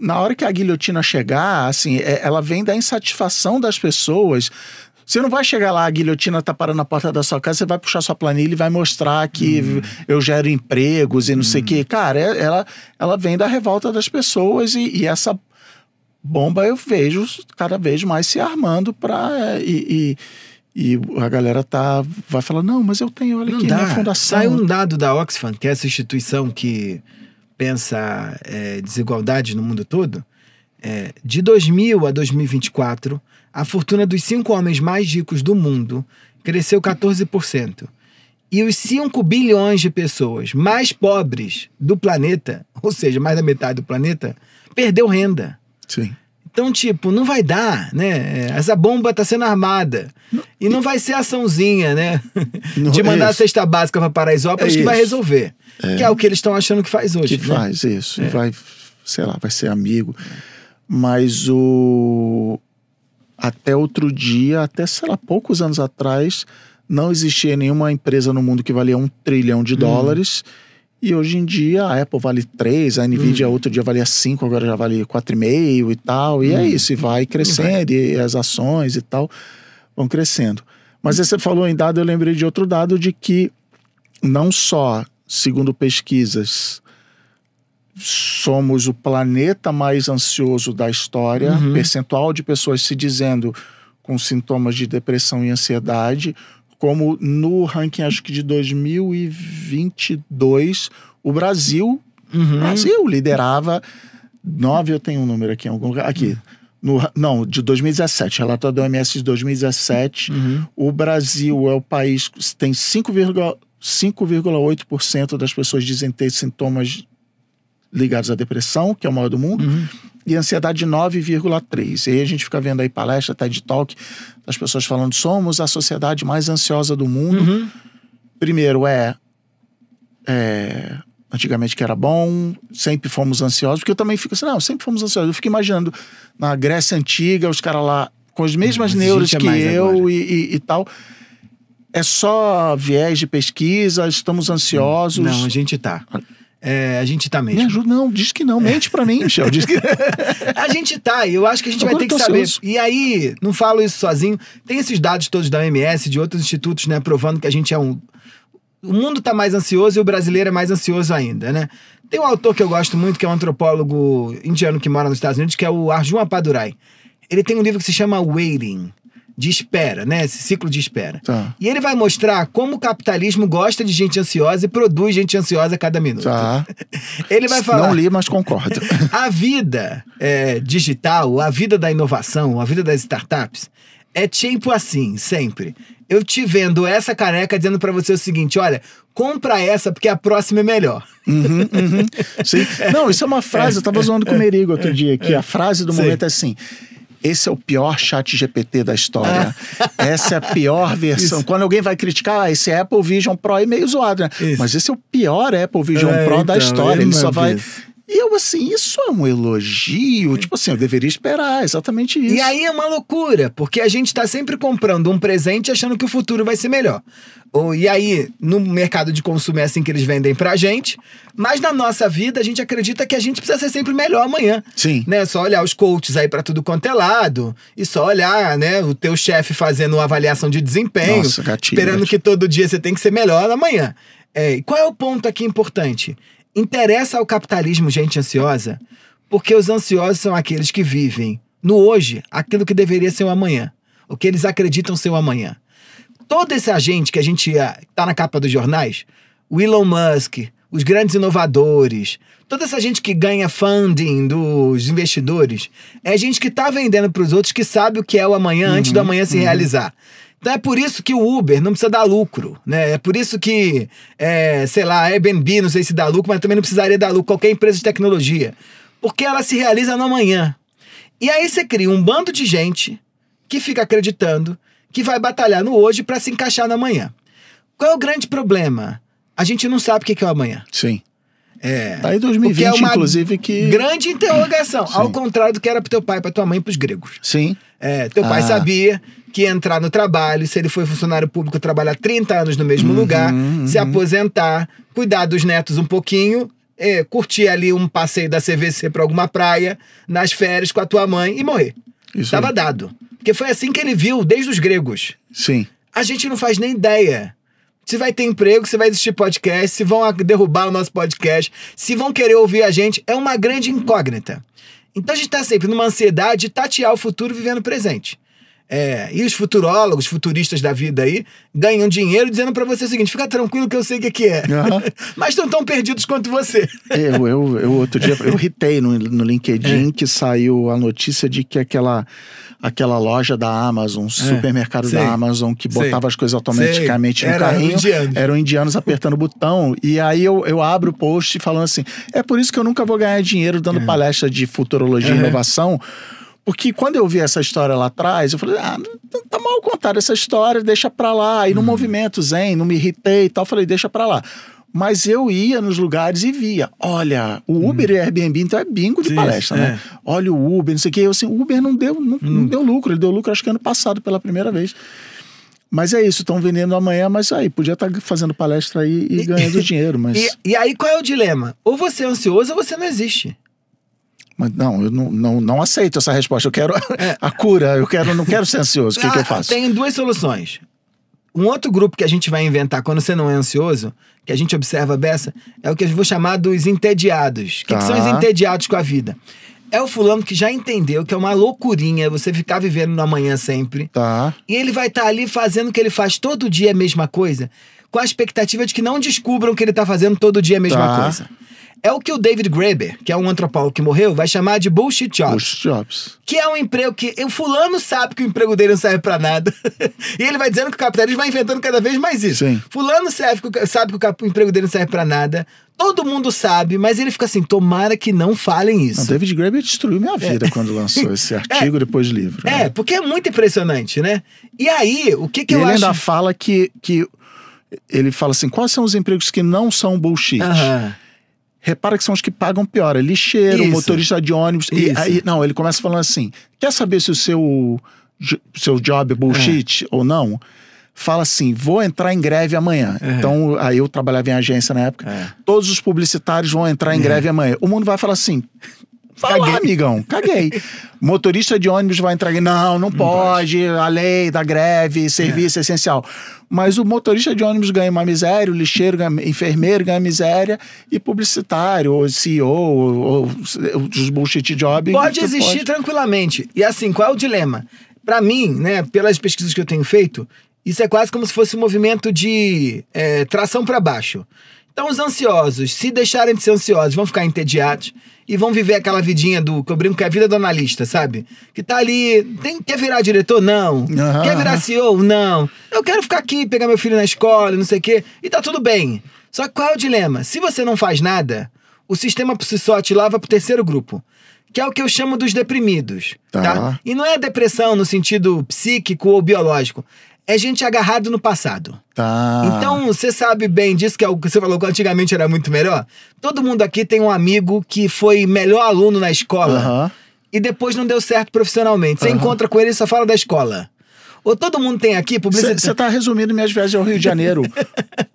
na hora que a guilhotina chegar, assim, ela vem da insatisfação das pessoas. Você não vai chegar lá, a guilhotina tá parando na porta da sua casa, você vai puxar sua planilha e vai mostrar que eu gero empregos e não sei o quê. Cara, ela vem da revolta das pessoas e essa bomba eu vejo cada vez mais se armando e a galera vai falar, não, mas eu tenho, olha aqui, minha fundação. Saiu um dado da Oxfam, que é essa instituição que pensa desigualdade no mundo todo. De 2000 a 2024, a fortuna dos 5 homens mais ricos do mundo cresceu 14%. E os 5 bilhões de pessoas mais pobres do planeta, ou seja, mais da metade do planeta, perdeu renda. Sim. Então, tipo, não vai dar, né? Essa bomba tá sendo armada. E não vai ser açãozinha, né? De mandar a cesta básica para Paraisópolis que vai resolver. Que é o que eles estão achando que faz hoje. Que faz isso. E vai, sei lá, vai ser amigo. Mas até outro dia, até, sei lá, poucos anos atrás, não existia nenhuma empresa no mundo que valia $1 trilhão. E hoje em dia a Apple vale 3, a Nvidia outro dia valia 5, agora já vale 4,5 e tal. E é isso, e vai crescendo, e as ações e tal vão crescendo. Mas aí você falou em dado, eu lembrei de outro dado de que não só, segundo pesquisas, somos o planeta mais ansioso da história, percentual de pessoas se dizendo com sintomas de depressão e ansiedade, como no ranking, acho que de 2022, o Brasil liderava 9, eu tenho um número aqui em algum lugar, aqui, de 2017, relatório da OMS de 2017, o Brasil é o país que tem 5,8% das pessoas dizem ter sintomas ligados à depressão, que é o maior do mundo, e ansiedade 9,3%. E aí a gente fica vendo aí palestra, TED Talk, das pessoas falando, somos a sociedade mais ansiosa do mundo. Primeiro antigamente que era bom, sempre fomos ansiosos, porque eu também fico assim, não, sempre fomos ansiosos. Eu fico imaginando, na Grécia Antiga, os caras lá com as mesmas neuras que eu e tal. É só viés de pesquisa, estamos ansiosos. Não, a gente tá. A gente tá mesmo. Me ajuda, não, diz que não, mente pra mim, Michel. Diz que... A gente tá, e eu acho que a gente vai ter que saber. E aí, não falo isso sozinho, tem esses dados todos da OMS, de outros institutos, né, provando que a gente o mundo tá mais ansioso e o brasileiro é mais ansioso ainda, né? Tem um autor que eu gosto muito, que é um antropólogo indiano que mora nos Estados Unidos, que é o Arjun Appadurai. Ele tem um livro que se chama Waiting, de espera, né? Esse ciclo de espera. Tá. E ele vai mostrar como o capitalismo gosta de gente ansiosa e produz gente ansiosa a cada minuto. Tá. Ele vai falar... Não li, mas concordo. A vida digital, a vida da inovação, a vida das startups, é tipo assim, sempre. Eu te vendo essa caneca dizendo pra você o seguinte, olha, compra essa porque a próxima é melhor. Sim. Não, isso é uma frase, eu tava zoando com o Merigo outro dia, que a frase do momento é assim... Esse é o pior ChatGPT da história. Essa é a pior versão. Quando alguém vai criticar, esse Apple Vision Pro é meio zoado, né? Mas esse é o pior Apple Vision Pro da história. Ele só vai... E eu, assim, isso é um elogio? Tipo assim, eu deveria esperar, exatamente isso. E aí é uma loucura, porque a gente tá sempre comprando um presente achando que o futuro vai ser melhor. E aí, no mercado de consumo é assim que eles vendem pra gente, mas na nossa vida a gente acredita que a gente precisa ser sempre melhor amanhã. Sim. Né? Só olhar os coaches aí pra tudo quanto é lado, e só olhar, né, o teu chefe fazendo uma avaliação de desempenho, esperando que todo dia você tem que ser melhor amanhã. E qual é o ponto aqui importante? Interessa ao capitalismo gente ansiosa, porque os ansiosos são aqueles que vivem no hoje aquilo que deveria ser o amanhã, o que eles acreditam ser o amanhã. Toda essa gente que a gente tá na capa dos jornais, o Elon Musk, os grandes inovadores, toda essa gente que ganha funding dos investidores, é gente que tá vendendo para os outros que sabe o que é o amanhã antes do amanhã se realizar. Então é por isso que o Uber não precisa dar lucro, né? É por isso que, sei lá, a Airbnb não sei se dá lucro, mas também não precisaria dar lucro, qualquer empresa de tecnologia. Porque ela se realiza no amanhã. E aí você cria um bando de gente que fica acreditando que vai batalhar no hoje para se encaixar no amanhã. Qual é o grande problema? A gente não sabe o que é o amanhã. Sim. Tá aí 2020, é uma inclusive, que... grande interrogação. Sim. Ao contrário do que era pro teu pai, pra tua mãe e pros gregos. Sim. Teu pai sabia que ia entrar no trabalho, se ele foi funcionário público, trabalhar 30 anos no mesmo lugar, se aposentar, cuidar dos netos um pouquinho, curtir ali um passeio da CVC pra alguma praia, nas férias com a tua mãe e morrer. Isso tava dado. Porque foi assim que ele viu desde os gregos. Sim. A gente não faz nem ideia. Se vai ter emprego, se vai existir podcast, se vão derrubar o nosso podcast, se vão querer ouvir a gente, é uma grande incógnita. Então a gente tá sempre numa ansiedade de tatear o futuro vivendo o presente. E os futurólogos, futuristas da vida aí, ganham dinheiro dizendo pra você o seguinte: fica tranquilo que eu sei o que é. Mas não tão perdidos quanto você. Eu outro dia, eu ritei no LinkedIn que saiu a notícia de que aquela loja da Amazon, supermercado da Amazon, que botava as coisas automaticamente no carrinho, eram indianos apertando o botão. E aí eu abro o post falando assim: é por isso que eu nunca vou ganhar dinheiro dando palestra de futurologia e inovação. Porque quando eu vi essa história lá atrás, eu falei, tá mal contada essa história, deixa pra lá. E no movimento zen, não me irritei e tal, falei, deixa pra lá. Mas eu ia nos lugares e via, olha, o Uber e Airbnb, então é bingo de palestra, né? Olha o Uber, não sei o quê. Eu assim, o Uber não deu lucro, ele deu lucro acho que ano passado pela primeira vez. Mas é isso, estão vendendo amanhã, mas aí, podia estar fazendo palestra aí e ganhando dinheiro, mas... E aí qual é o dilema? Ou você é ansioso ou você não existe. Mas não, eu não aceito essa resposta. Eu quero a cura, não quero ser ansioso. O que eu faço? Tem duas soluções. Um outro grupo que a gente vai inventar quando você não é ansioso, que a gente observa a beça, é o que eu vou chamar dos entediados. O que são os entediados com a vida? É o fulano que já entendeu que é uma loucurinha você ficar vivendo no amanhã sempre. E ele vai estar ali fazendo o que ele faz todo dia a mesma coisa, com a expectativa de que não descubram que ele está fazendo todo dia a mesma coisa. É o que o David Graeber, que é um antropólogo que morreu, vai chamar de bullshit jobs. Bullshit jobs. Que é um emprego que o fulano sabe que o emprego dele não serve pra nada. E ele vai dizendo que o capitalismo vai inventando cada vez mais isso. Sim. Fulano sabe que o emprego dele não serve pra nada. Todo mundo sabe, mas ele fica assim, tomara que não falem isso. O David Graeber destruiu minha vida quando lançou esse artigo depois do livro. Né? Porque é muito impressionante, né? E aí, o que eu acho... Ele ainda fala que... Ele fala assim, quais são os empregos que não são bullshit? Repara que são os que pagam pior. É lixeiro, motorista de ônibus. E aí, não, ele começa falando assim, quer saber se o seu job é bullshit ou não? Fala assim, vou entrar em greve amanhã. Então, aí eu trabalhava em agência na época. Todos os publicitários vão entrar em greve amanhã. O mundo vai falar assim... Vai lá, amigão, caguei. Motorista de ônibus vai entrar... Não pode, a lei da greve, serviço essencial. Mas o motorista de ônibus ganha uma miséria, o lixeiro ganha, enfermeiro ganha miséria, e publicitário, ou CEO, ou os bullshit job... Pode existir tranquilamente. E assim, qual é o dilema? Pra mim, né, pelas pesquisas que eu tenho feito, isso é quase como se fosse um movimento de tração pra baixo. Então os ansiosos, se deixarem de ser ansiosos, vão ficar entediados e vão viver aquela vidinha que eu brinco que é a vida do analista, sabe? Que tá ali, quer virar diretor? Não. Quer virar CEO? Não. Eu quero ficar aqui, pegar meu filho na escola, não sei o quê, e tá tudo bem. Só que qual é o dilema? Se você não faz nada, o sistema por si só te leva pro terceiro grupo, que é o que eu chamo dos deprimidos, tá? E não é depressão no sentido psíquico ou biológico. É gente agarrado no passado. Então, você sabe bem disso, que é o que você falou que antigamente era muito melhor. Todo mundo aqui tem um amigo que foi melhor aluno na escola e depois não deu certo profissionalmente. Você encontra com ele e só fala da escola. Ou todo mundo tem aqui publicidade... Você tá resumindo minhas viagens ao Rio de Janeiro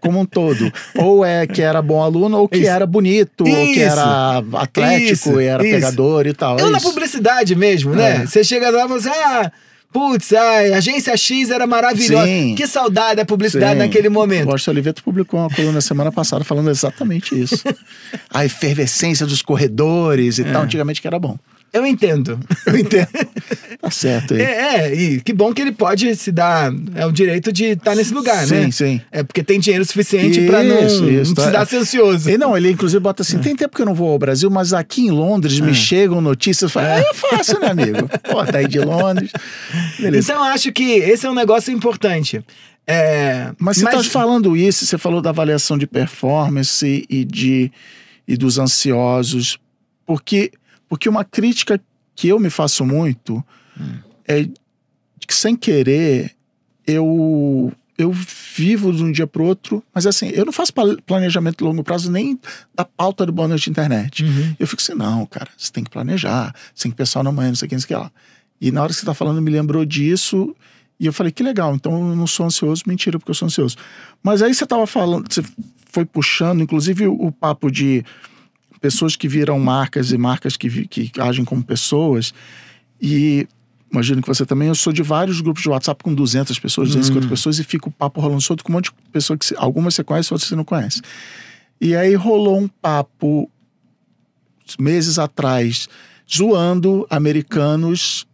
como um todo. Ou é que era bom aluno, ou que era bonito, ou que era atlético, e era pegador e tal. Na publicidade mesmo, né? Você chega lá e fala assim, putz, a agência X era maravilhosa. Que saudade da publicidade naquele momento. O Márcio Oliveto publicou uma coluna semana passada falando exatamente isso. A efervescência dos corredores e tal, antigamente que era bom. Eu entendo. Tá certo aí. E que bom que ele pode se dar o direito de estar nesse lugar, né? Sim. É porque tem dinheiro suficiente pra não precisar ser ansioso. E não, ele inclusive bota assim, tem tempo que eu não vou ao Brasil, mas aqui em Londres me chegam notícias, é fácil, né, amigo? Pô, tá aí de Londres. Beleza. Então, acho que esse é um negócio importante. Mas você tá falando isso, você falou da avaliação de performance e dos ansiosos, porque uma crítica que eu me faço muito é que, sem querer, eu vivo de um dia pro outro, mas assim, eu não faço planejamento de longo prazo nem da pauta do Boa Noite Internet. Eu fico assim, não, cara, você tem que planejar, você tem que pensar na manhã, não sei o que, não sei o que lá. E na hora que você tá falando, me lembrou disso, e eu falei, que legal, então eu não sou ansioso. Mentira, porque eu sou ansioso. Mas aí você tava falando, você foi puxando, inclusive o papo de pessoas que viram marcas e marcas que agem como pessoas, e imagino que você também, eu sou de vários grupos de WhatsApp com 200 pessoas, 250 pessoas, e fica o papo rolando solto com um monte de pessoas que algumas você conhece, outras você não conhece. E aí rolou um papo meses atrás, zoando americanos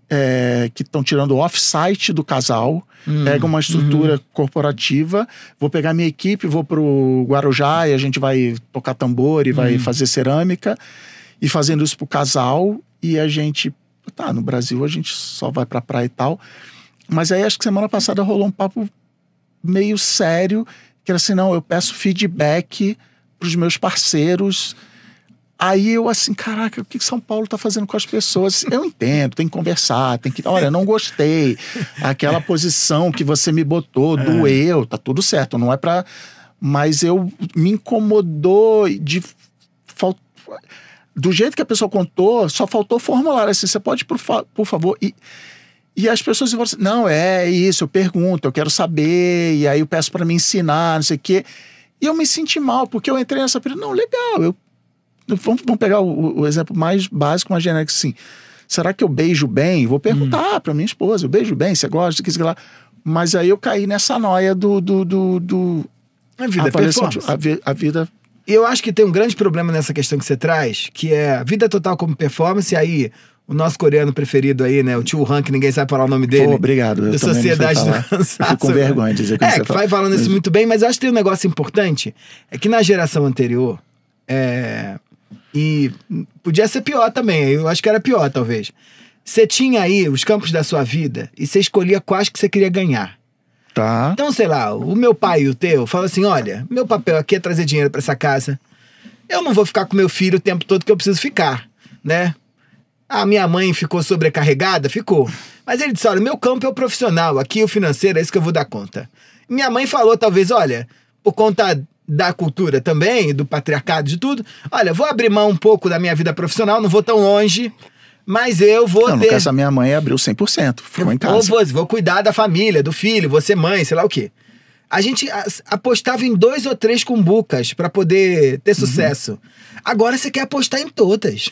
que estão tirando o off-site do casal, pega uma estrutura corporativa, vou pegar minha equipe, vou pro Guarujá e a gente vai tocar tambor e vai fazer cerâmica, e fazendo isso pro casal, e a gente, no Brasil a gente só vai pra praia e tal, mas aí acho que semana passada rolou um papo meio sério, que era assim, não, eu peço feedback pros meus parceiros. Aí eu assim, caraca, o que São Paulo tá fazendo com as pessoas? Eu entendo, tem que conversar, tem que... Olha, não gostei, aquela posição que você me botou, doeu, tá tudo certo, não é pra... Mas me incomodou do jeito que a pessoa contou, só faltou formular assim, você pode, por favor... E as pessoas falam assim, não, é isso, eu pergunto, eu quero saber, e aí eu peço pra me ensinar, não sei o quê. E eu me senti mal, porque eu entrei nessa período, não, legal, Vamos pegar o exemplo mais básico, mais genérico assim. Será que eu beijo bem? Vou perguntar pra minha esposa, eu beijo bem, você gosta, que lá. Mas aí eu caí nessa noia A vida é performance. A vida... E eu acho que tem um grande problema nessa questão que você traz, que é a vida total como performance, e aí o nosso coreano preferido aí, né, o Tio Han, que ninguém sabe falar o nome dele. Pô, obrigado. Da Sociedade do Cansaço. Eu fico com vergonha de dizer que você vai falando isso muito bem, mas eu acho que tem um negócio importante, é que na geração anterior, e podia ser pior também, eu acho que era pior talvez. Você tinha aí os campos da sua vida e você escolhia quais que você queria ganhar. Tá. Então, sei lá, o meu pai e o teu falam assim, olha, meu papel aqui é trazer dinheiro pra essa casa. Eu não vou ficar com meu filho o tempo todo que eu preciso ficar, né? A minha mãe ficou sobrecarregada? Ficou. Mas ele disse, olha, meu campo é o profissional, aqui o financeiro é isso que eu vou dar conta. Minha mãe falou talvez, olha, por conta da cultura também, do patriarcado, de tudo. Olha, vou abrir mão um pouco da minha vida profissional, não vou tão longe, mas eu vou No caso, a minha mãe abriu 100%, ficou em casa. Vou cuidar da família, do filho, vou ser mãe, sei lá o quê. A gente apostava em 2 ou 3 cumbucas pra poder ter sucesso. Agora você quer apostar em todas.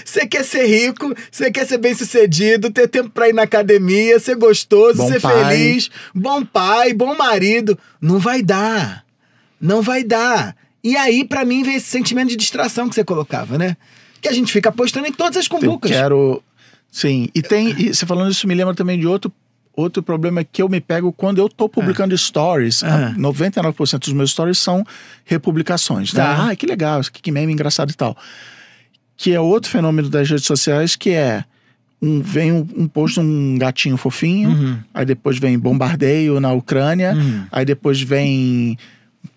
Você quer ser rico, você quer ser bem-sucedido, ter tempo pra ir na academia, ser gostoso, bom ser pai. feliz, bom pai, bom marido. Não vai dar. Não vai dar. E aí, pra mim, vem esse sentimento de distração que você colocava, né? Que a gente fica apostando em todas as cumbucas. Sim, e você falando isso me lembra também de outro problema que eu me pego quando eu tô publicando stories. 99% dos meus stories são republicações. Tá. Né? Que legal, que meme engraçado e tal. Que é outro fenômeno das redes sociais, que vem um post de um gatinho fofinho, aí depois vem bombardeio na Ucrânia, aí depois vem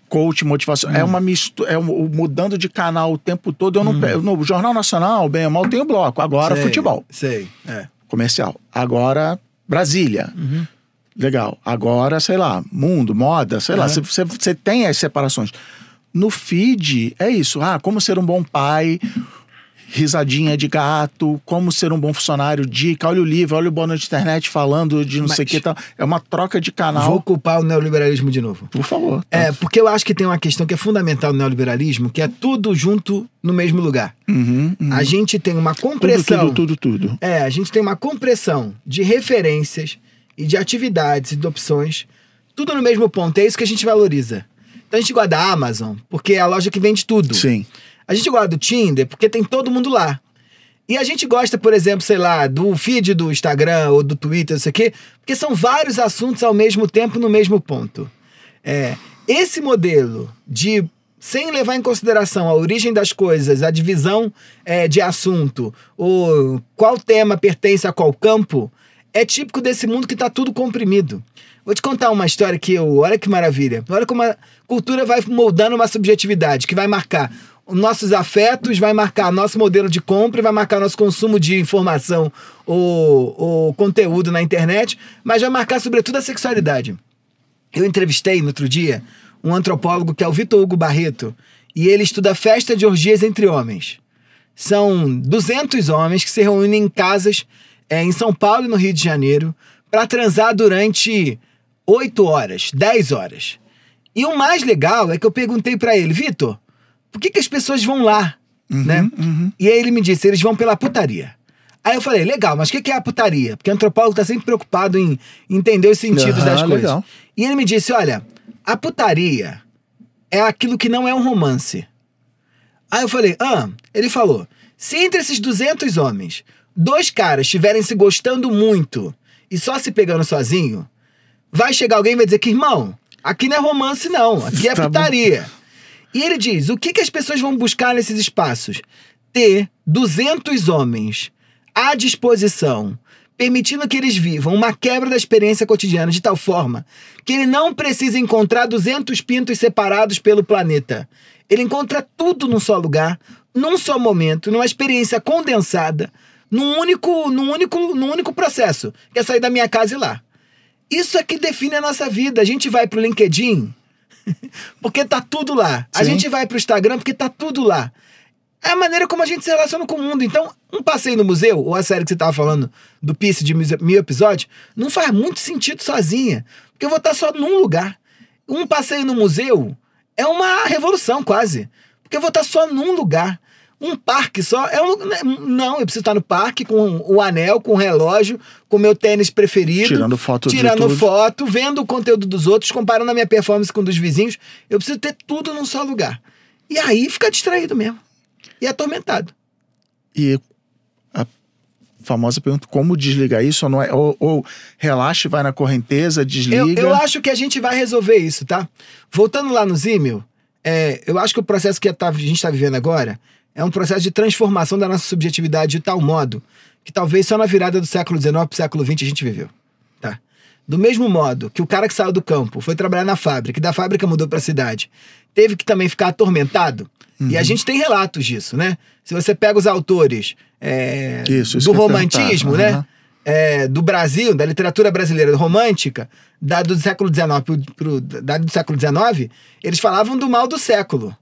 coach, motivação. É uma mistura, mudando de canal o tempo todo. Eu não pego, no Jornal Nacional, bem ou mal, tem o bloco. Agora futebol. Comercial. Agora Brasília. Legal. Agora, sei lá, mundo, moda, sei lá. Você tem as separações. No feed, é isso. Como ser um bom pai, risadinha de gato, como ser um bom funcionário, dica, olha o livro, olha o Boa Noite Internet falando de não sei o que tal. É uma troca de canal. Vou culpar o neoliberalismo de novo. Por favor. Porque eu acho que tem uma questão que é fundamental no neoliberalismo, que é tudo junto no mesmo lugar. A gente tem uma compressão... Tudo. A gente tem uma compressão de referências e de atividades e de opções, tudo no mesmo ponto. É isso que a gente valoriza. Então a gente gosta da Amazon, porque é a loja que vende tudo. Sim. A gente gosta do Tinder porque tem todo mundo lá. E a gente gosta, por exemplo, sei lá, do feed do Instagram ou do Twitter, isso aqui, porque são vários assuntos ao mesmo tempo no mesmo ponto. Esse modelo de, sem levar em consideração a origem das coisas, a divisão de assunto, ou qual tema pertence a qual campo, é típico desse mundo que está tudo comprimido. Vou te contar uma história que olha que maravilha. Olha como a cultura vai moldando uma subjetividade, que vai marcar os nossos afetos, vai marcar nosso modelo de compra, vai marcar nosso consumo de informação ou conteúdo na internet, mas vai marcar sobretudo a sexualidade. Eu entrevistei no outro dia um antropólogo que é o Vitor Hugo Barreto, e ele estuda festa de orgias entre homens. São 200 homens que se reúnem em casas em São Paulo e no Rio de Janeiro para transar durante 8 horas, 10 horas. E o mais legal é que eu perguntei para ele, Vitor, por que as pessoas vão lá? Né? E aí ele me disse, eles vão pela putaria. Aí eu falei, legal, mas o que é a putaria? Porque o antropólogo está sempre preocupado em entender os sentidos das coisas. Legal. E ele me disse, olha, a putaria é aquilo que não é um romance. Aí eu falei, ele falou, se entre esses 200 homens, 2 caras estiverem se gostando muito e só se pegando sozinho, vai chegar alguém e vai dizer que, irmão, aqui não é romance não, aqui é putaria. Bom. E ele diz, o que as pessoas vão buscar nesses espaços? Ter 200 homens à disposição, permitindo que eles vivam uma quebra da experiência cotidiana de tal forma que ele não precisa encontrar 200 pintos separados pelo planeta. Ele encontra tudo num só lugar, num só momento, numa experiência condensada, num único processo, que é sair da minha casa e ir lá. Isso é que define a nossa vida. A gente vai pro LinkedIn porque tá tudo lá. Sim. A gente vai pro Instagram porque tá tudo lá. É a maneira como a gente se relaciona com o mundo. Então, um passeio no museu, ou a série que você tava falando do Piece de 1000 episódios, não faz muito sentido sozinha. Porque eu vou estar só num lugar. Um passeio no museu é uma revolução quase. Porque eu vou estar só num lugar. Um parque só não, eu preciso estar no parque com o anel, com o relógio, com o meu tênis preferido. Tirando foto, vendo o conteúdo dos outros, comparando a minha performance com o dos vizinhos. Eu preciso ter tudo num só lugar. E aí fica distraído mesmo. E atormentado. E a famosa pergunta, como desligar isso? Ou, não é, ou relaxa e vai na correnteza, desliga? Eu acho que a gente vai resolver isso, tá? Voltando lá no Zimmel, eu acho que o processo que a gente está vivendo agora é um processo de transformação da nossa subjetividade de tal modo que talvez só na virada do século XIX para o século XX a gente viveu. Tá? Do mesmo modo que o cara que saiu do campo foi trabalhar na fábrica, e da fábrica mudou para a cidade, teve que também ficar atormentado. E a gente tem relatos disso, né? Se você pega os autores do romantismo, né? Do Brasil, da literatura brasileira romântica, do século XIX do século XIX, eles falavam do mal do século,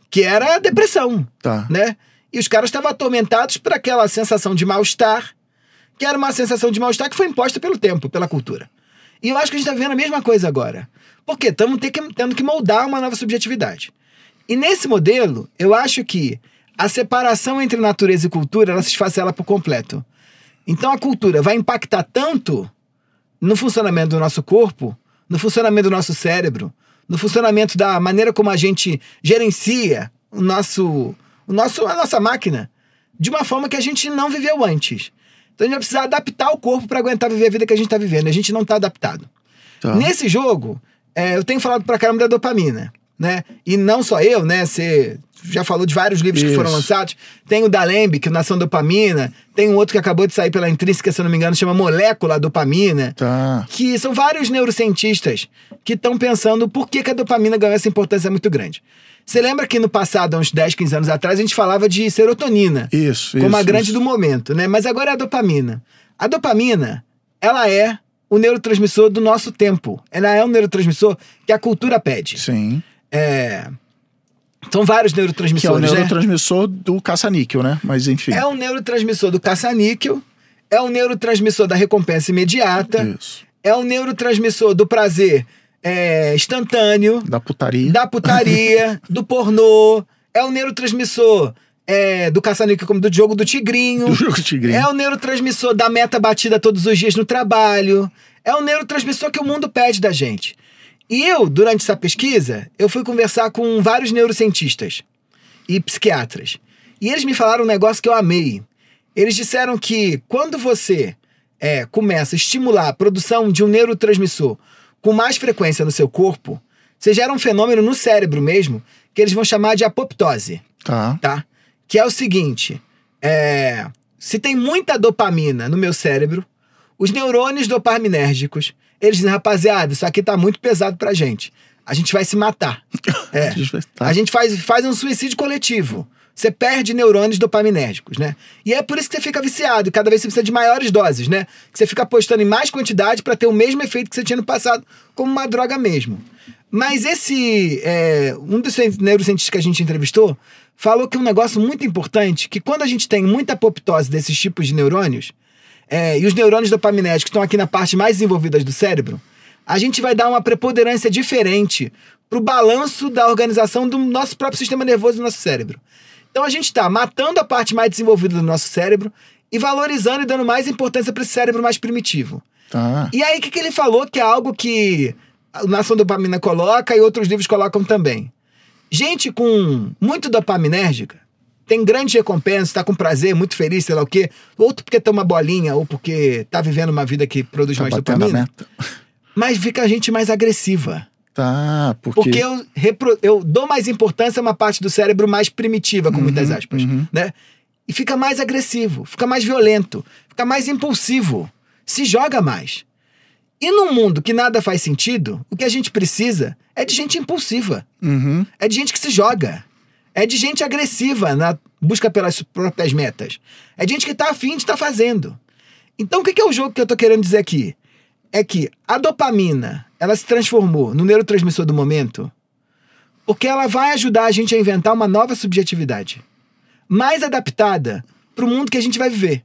que era a depressão, né? E os caras estavam atormentados por aquela sensação de mal-estar, que era uma sensação de mal-estar que foi imposta pelo tempo, pela cultura. E eu acho que a gente está vivendo a mesma coisa agora. Por quê? Estamos tendo que moldar uma nova subjetividade. E nesse modelo, eu acho que a separação entre natureza e cultura, ela se esfacela por completo. Então a cultura vai impactar tanto no funcionamento do nosso corpo, no funcionamento do nosso cérebro, no funcionamento da maneira como a gente gerencia a nossa máquina, de uma forma que a gente não viveu antes. Então a gente vai precisar adaptar o corpo para aguentar viver a vida que a gente está vivendo. A gente não está adaptado. Nesse jogo, eu tenho falado pra caramba da dopamina, né? E não só eu, né? Você já falou de vários livros que foram lançados. Tem o da Lembic, Nação Dopamina. Tem um outro que acabou de sair pela Intrínseca, se eu não me engano, chama Molécula Dopamina. Que são vários neurocientistas que estão pensando por que a dopamina ganhou essa importância muito grande. Você lembra que no passado, há uns 10, 15 anos atrás, a gente falava de serotonina como a grande do momento, né? Mas agora é a dopamina. A dopamina, ela é o neurotransmissor do nosso tempo. Ela é um neurotransmissor que a cultura pede. Sim. São vários neurotransmissores, que é o neurotransmissor do caça-níquel, né? Mas enfim. É o neurotransmissor do caça-níquel, é o neurotransmissor da recompensa imediata, é o neurotransmissor do prazer instantâneo, da putaria, do pornô, é o neurotransmissor do caça-níquel, como do jogo do tigrinho. É o neurotransmissor da meta batida todos os dias no trabalho. É o neurotransmissor que o mundo pede da gente. E eu, durante essa pesquisa, eu fui conversar com vários neurocientistas e psiquiatras. E eles me falaram um negócio que eu amei. Eles disseram que quando você começa a estimular a produção de um neurotransmissor com mais frequência no seu corpo, você gera um fenômeno no cérebro mesmo, que eles vão chamar de apoptose. Tá? Que é o seguinte, se tem muita dopamina no meu cérebro, os neurônios dopaminérgicos, eles dizem, rapaziada, isso aqui tá muito pesado pra gente. A gente vai se matar. A gente faz um suicídio coletivo. Você perde neurônios dopaminérgicos, né? E é por isso que você fica viciado. Cada vez você precisa de maiores doses, né? Que você fica apostando em mais quantidade para ter o mesmo efeito que você tinha no passado, como uma droga mesmo. Mas um dos neurocientistas que a gente entrevistou falou que um negócio muito importante, que quando a gente tem muita apoptose desses tipos de neurônios, e os neurônios dopaminérgicos estão aqui na parte mais desenvolvida do cérebro, a gente vai dar uma preponderância diferente pro balanço da organização do nosso próprio sistema nervoso do nosso cérebro. Então a gente está matando a parte mais desenvolvida do nosso cérebro e valorizando e dando mais importância para esse cérebro mais primitivo. E aí o que ele falou, que é algo que a Nação Dopamina coloca e outros livros colocam também. Gente com muito dopaminérgica tem grande recompensa, tá com prazer, muito feliz, sei lá o quê, ou porque toma bolinha, ou porque tá vivendo uma vida que produz mais dopamina. Mas fica a gente mais agressiva. Porque eu dou mais importância a uma parte do cérebro mais primitiva, com muitas aspas, né? E fica mais agressivo, fica mais violento, fica mais impulsivo, se joga mais. E num mundo que nada faz sentido, o que a gente precisa é de gente impulsiva. É de gente que se joga. É de gente agressiva na busca pelas próprias metas. É de gente que tá afim de estar fazendo. Então o que é o jogo que eu tô querendo dizer aqui? É que a dopamina, ela se transformou no neurotransmissor do momento porque ela vai ajudar a gente a inventar uma nova subjetividade mais adaptada para o mundo que a gente vai viver.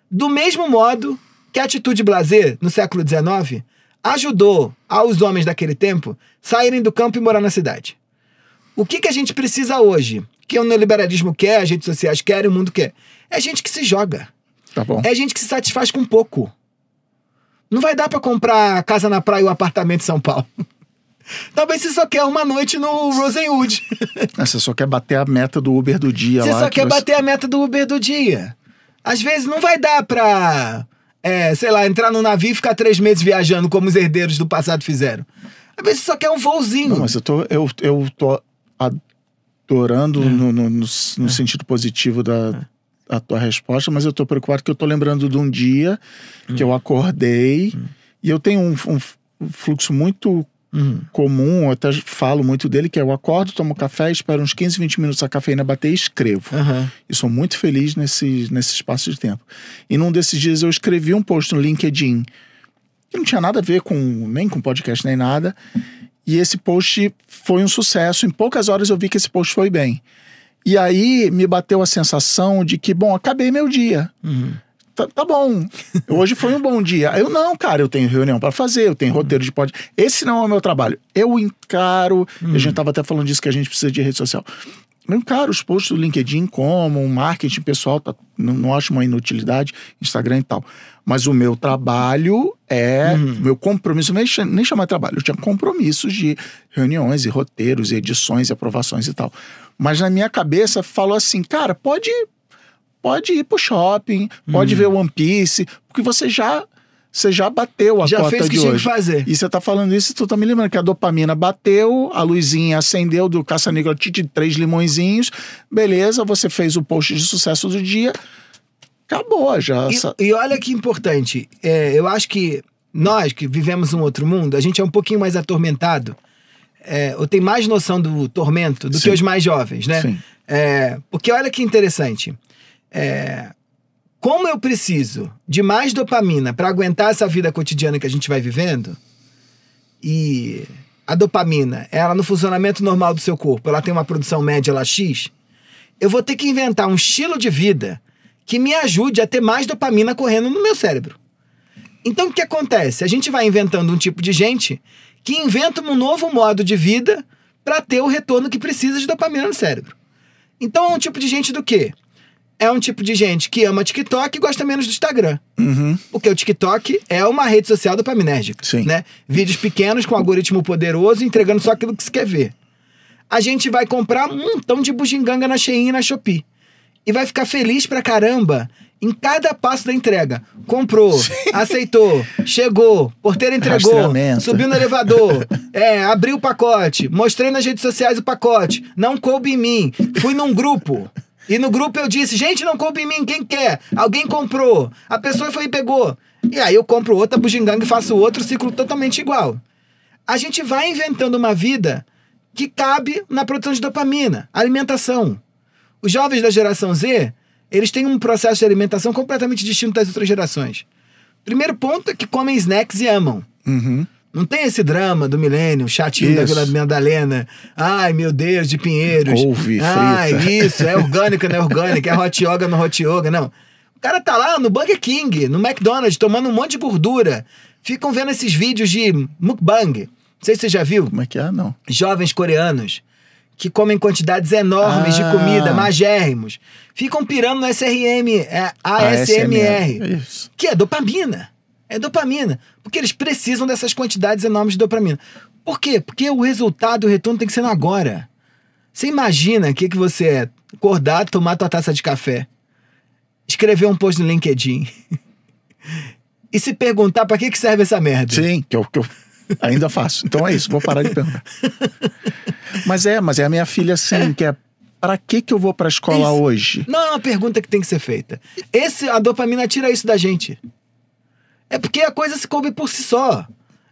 Do mesmo modo que a atitude blasé, no século XIX, ajudou aos homens daquele tempo saírem do campo e morar na cidade. O que a gente precisa hoje, que o neoliberalismo quer, as redes sociais querem, o mundo quer, é gente que se joga. É gente que se satisfaz com pouco. Não vai dar pra comprar casa na praia ou apartamento em São Paulo. Talvez você só quer uma noite no Rosenwood. Você só quer bater a meta do Uber do dia. Você só quer bater a meta do Uber do dia. Às vezes não vai dar pra, sei lá, entrar no navio e ficar 3 meses viajando como os herdeiros do passado fizeram. Às vezes você só quer um voozinho. Não, mas eu tô adorando no sentido positivo a tua resposta, mas eu tô preocupado que eu tô lembrando de um dia que eu acordei e eu tenho um fluxo muito comum, eu até falo muito dele, que é eu acordo, tomo café, espero uns 15, 20 minutos a cafeína bater e escrevo. E sou muito feliz nesse espaço de tempo. E num desses dias eu escrevi um post no LinkedIn que não tinha nada a ver nem com podcast nem nada, e esse post foi um sucesso. Em poucas horas eu vi que esse post foi bem. E aí me bateu a sensação de que, bom, acabei meu dia. Tá bom. Hoje foi um bom dia. Eu não, cara, eu tenho reunião para fazer, eu tenho roteiro de podcast. Esse não é o meu trabalho. Eu encaro, a gente tava até falando disso, que a gente precisa de rede social. Eu encaro os posts do LinkedIn como um marketing pessoal, não acho uma inutilidade, Instagram e tal. Mas o meu trabalho meu compromisso, nem chamar de trabalho, eu tinha compromissos de reuniões e roteiros e edições e aprovações e tal. Mas na minha cabeça falou assim, cara, pode ir pro shopping, pode ver One Piece, porque você já bateu a cota fez o que de tinha hoje. Que fazer. E você tá falando isso e tu tá me lembrando que a dopamina bateu, a luzinha acendeu do caça-níquel de 3 limõezinhos, beleza, você fez o post de sucesso do dia, acabou já. E olha que importante, eu acho que nós que vivemos um outro mundo, a gente é um pouquinho mais atormentado, ou tem mais noção do tormento do que os mais jovens, né? Sim. Porque olha que interessante, como eu preciso de mais dopamina para aguentar essa vida cotidiana que a gente vai vivendo, e a dopamina, ela no funcionamento normal do seu corpo, ela tem uma produção média lá X, eu vou ter que inventar um estilo de vida que me ajude a ter mais dopamina correndo no meu cérebro. Então o que acontece? A gente vai inventando um tipo de gente que inventa um novo modo de vida para ter o retorno que precisa de dopamina no cérebro. Então é um tipo de gente do quê? É um tipo de gente que ama TikTok e gosta menos do Instagram. Porque o TikTok é uma rede social dopaminérgica. Né? Vídeos pequenos com algoritmo poderoso entregando só aquilo que você quer ver. A gente vai comprar um montão de bugiganga na Shein e na Shopee. E vai ficar feliz pra caramba Em cada passo da entrega. Comprou, aceitou, chegou, porteiro entregou, subiu no elevador, abriu o pacote, mostrei nas redes sociais o pacote, não coube em mim, fui num grupo. E no grupo eu disse, gente, não coube em mim, quem quer? Alguém comprou, a pessoa foi e pegou. E aí eu compro outra bugiganga e faço outro ciclo totalmente igual. A gente vai inventando uma vida que cabe na produção de dopamina, alimentação. Os jovens da geração Z, eles têm um processo de alimentação completamente distinto das outras gerações. Primeiro ponto é que comem snacks e amam. Uhum. Não tem esse drama do milênio, chatinho da Vila Madalena. Ai, meu Deus, de Pinheiros. Couve frita. Ai, isso, é orgânica, não é orgânica, é hot yoga, não hot yoga, não. O cara tá lá no Burger King, no McDonald's, tomando um monte de gordura. Ficam vendo esses vídeos de mukbang. Não sei se você já viu. Como é que é? Não. Jovens coreanos que comem quantidades enormes de comida, magérrimos. Ficam pirando no SRM, ASMR, isso. Que é dopamina. É dopamina. Porque eles precisam dessas quantidades enormes de dopamina. Por quê? Porque o resultado, o retorno tem que ser no agora. Você imagina o que você é? Acordar, tomar tua taça de café, escrever um post no LinkedIn e se perguntar pra que serve essa merda. Sim, que eu ainda faço. Então é isso, vou parar de perguntar. Mas a minha filha, assim, que é, pra que eu vou pra escola hoje? Não é uma pergunta que tem que ser feita. A dopamina tira isso da gente. É porque a coisa se coube por si só.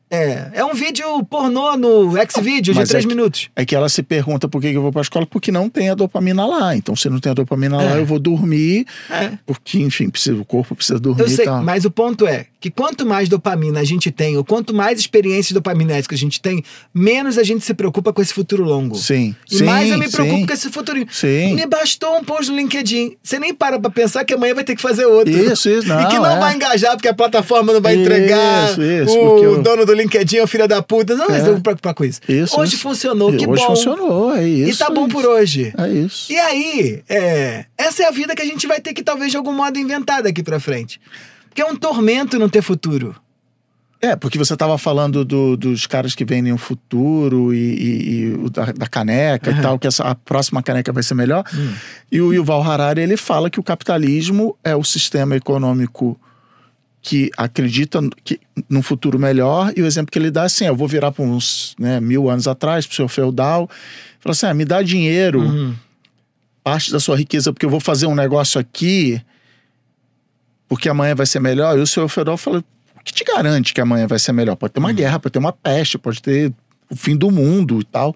É um vídeo pornô no Xvideo de 3 minutos. É que ela se pergunta por que eu vou pra escola, porque não tem a dopamina lá. Então, se não tem a dopamina lá, eu vou dormir, porque, enfim, o corpo precisa dormir. Eu sei, e tal. mas o ponto é que quanto mais dopamina a gente tem, ou quanto mais experiências dopaminérgicas a gente tem, menos a gente se preocupa com esse futuro longo. Sim. E mais eu me preocupo com esse futuro. Sim. Me bastou um post no LinkedIn. Você nem para pra pensar que amanhã vai ter que fazer outro. Isso, não. E que não vai engajar porque a plataforma não vai entregar. O dono do LinkedIn é o filho da puta. Não vai se preocupar com isso. Hoje funcionou, que bom. Hoje funcionou, é isso. E tá bom por hoje. É isso. E aí, essa é a vida que a gente vai ter que talvez de algum modo inventar daqui pra frente. Porque é um tormento não ter futuro. Porque você estava falando dos caras que vendem o futuro e da caneca e tal, que a próxima caneca vai ser melhor. E o Yuval Harari, ele fala que o capitalismo é o sistema econômico que acredita num futuro melhor, e o exemplo que ele dá é assim, eu vou virar para uns 1000 anos atrás, para o senhor feudal, fala assim, me dá dinheiro, parte da sua riqueza, porque eu vou fazer um negócio aqui, porque amanhã vai ser melhor. E o senhor feudal fala, o que te garante que amanhã vai ser melhor? Pode ter uma guerra, pode ter uma peste, pode ter o fim do mundo e tal.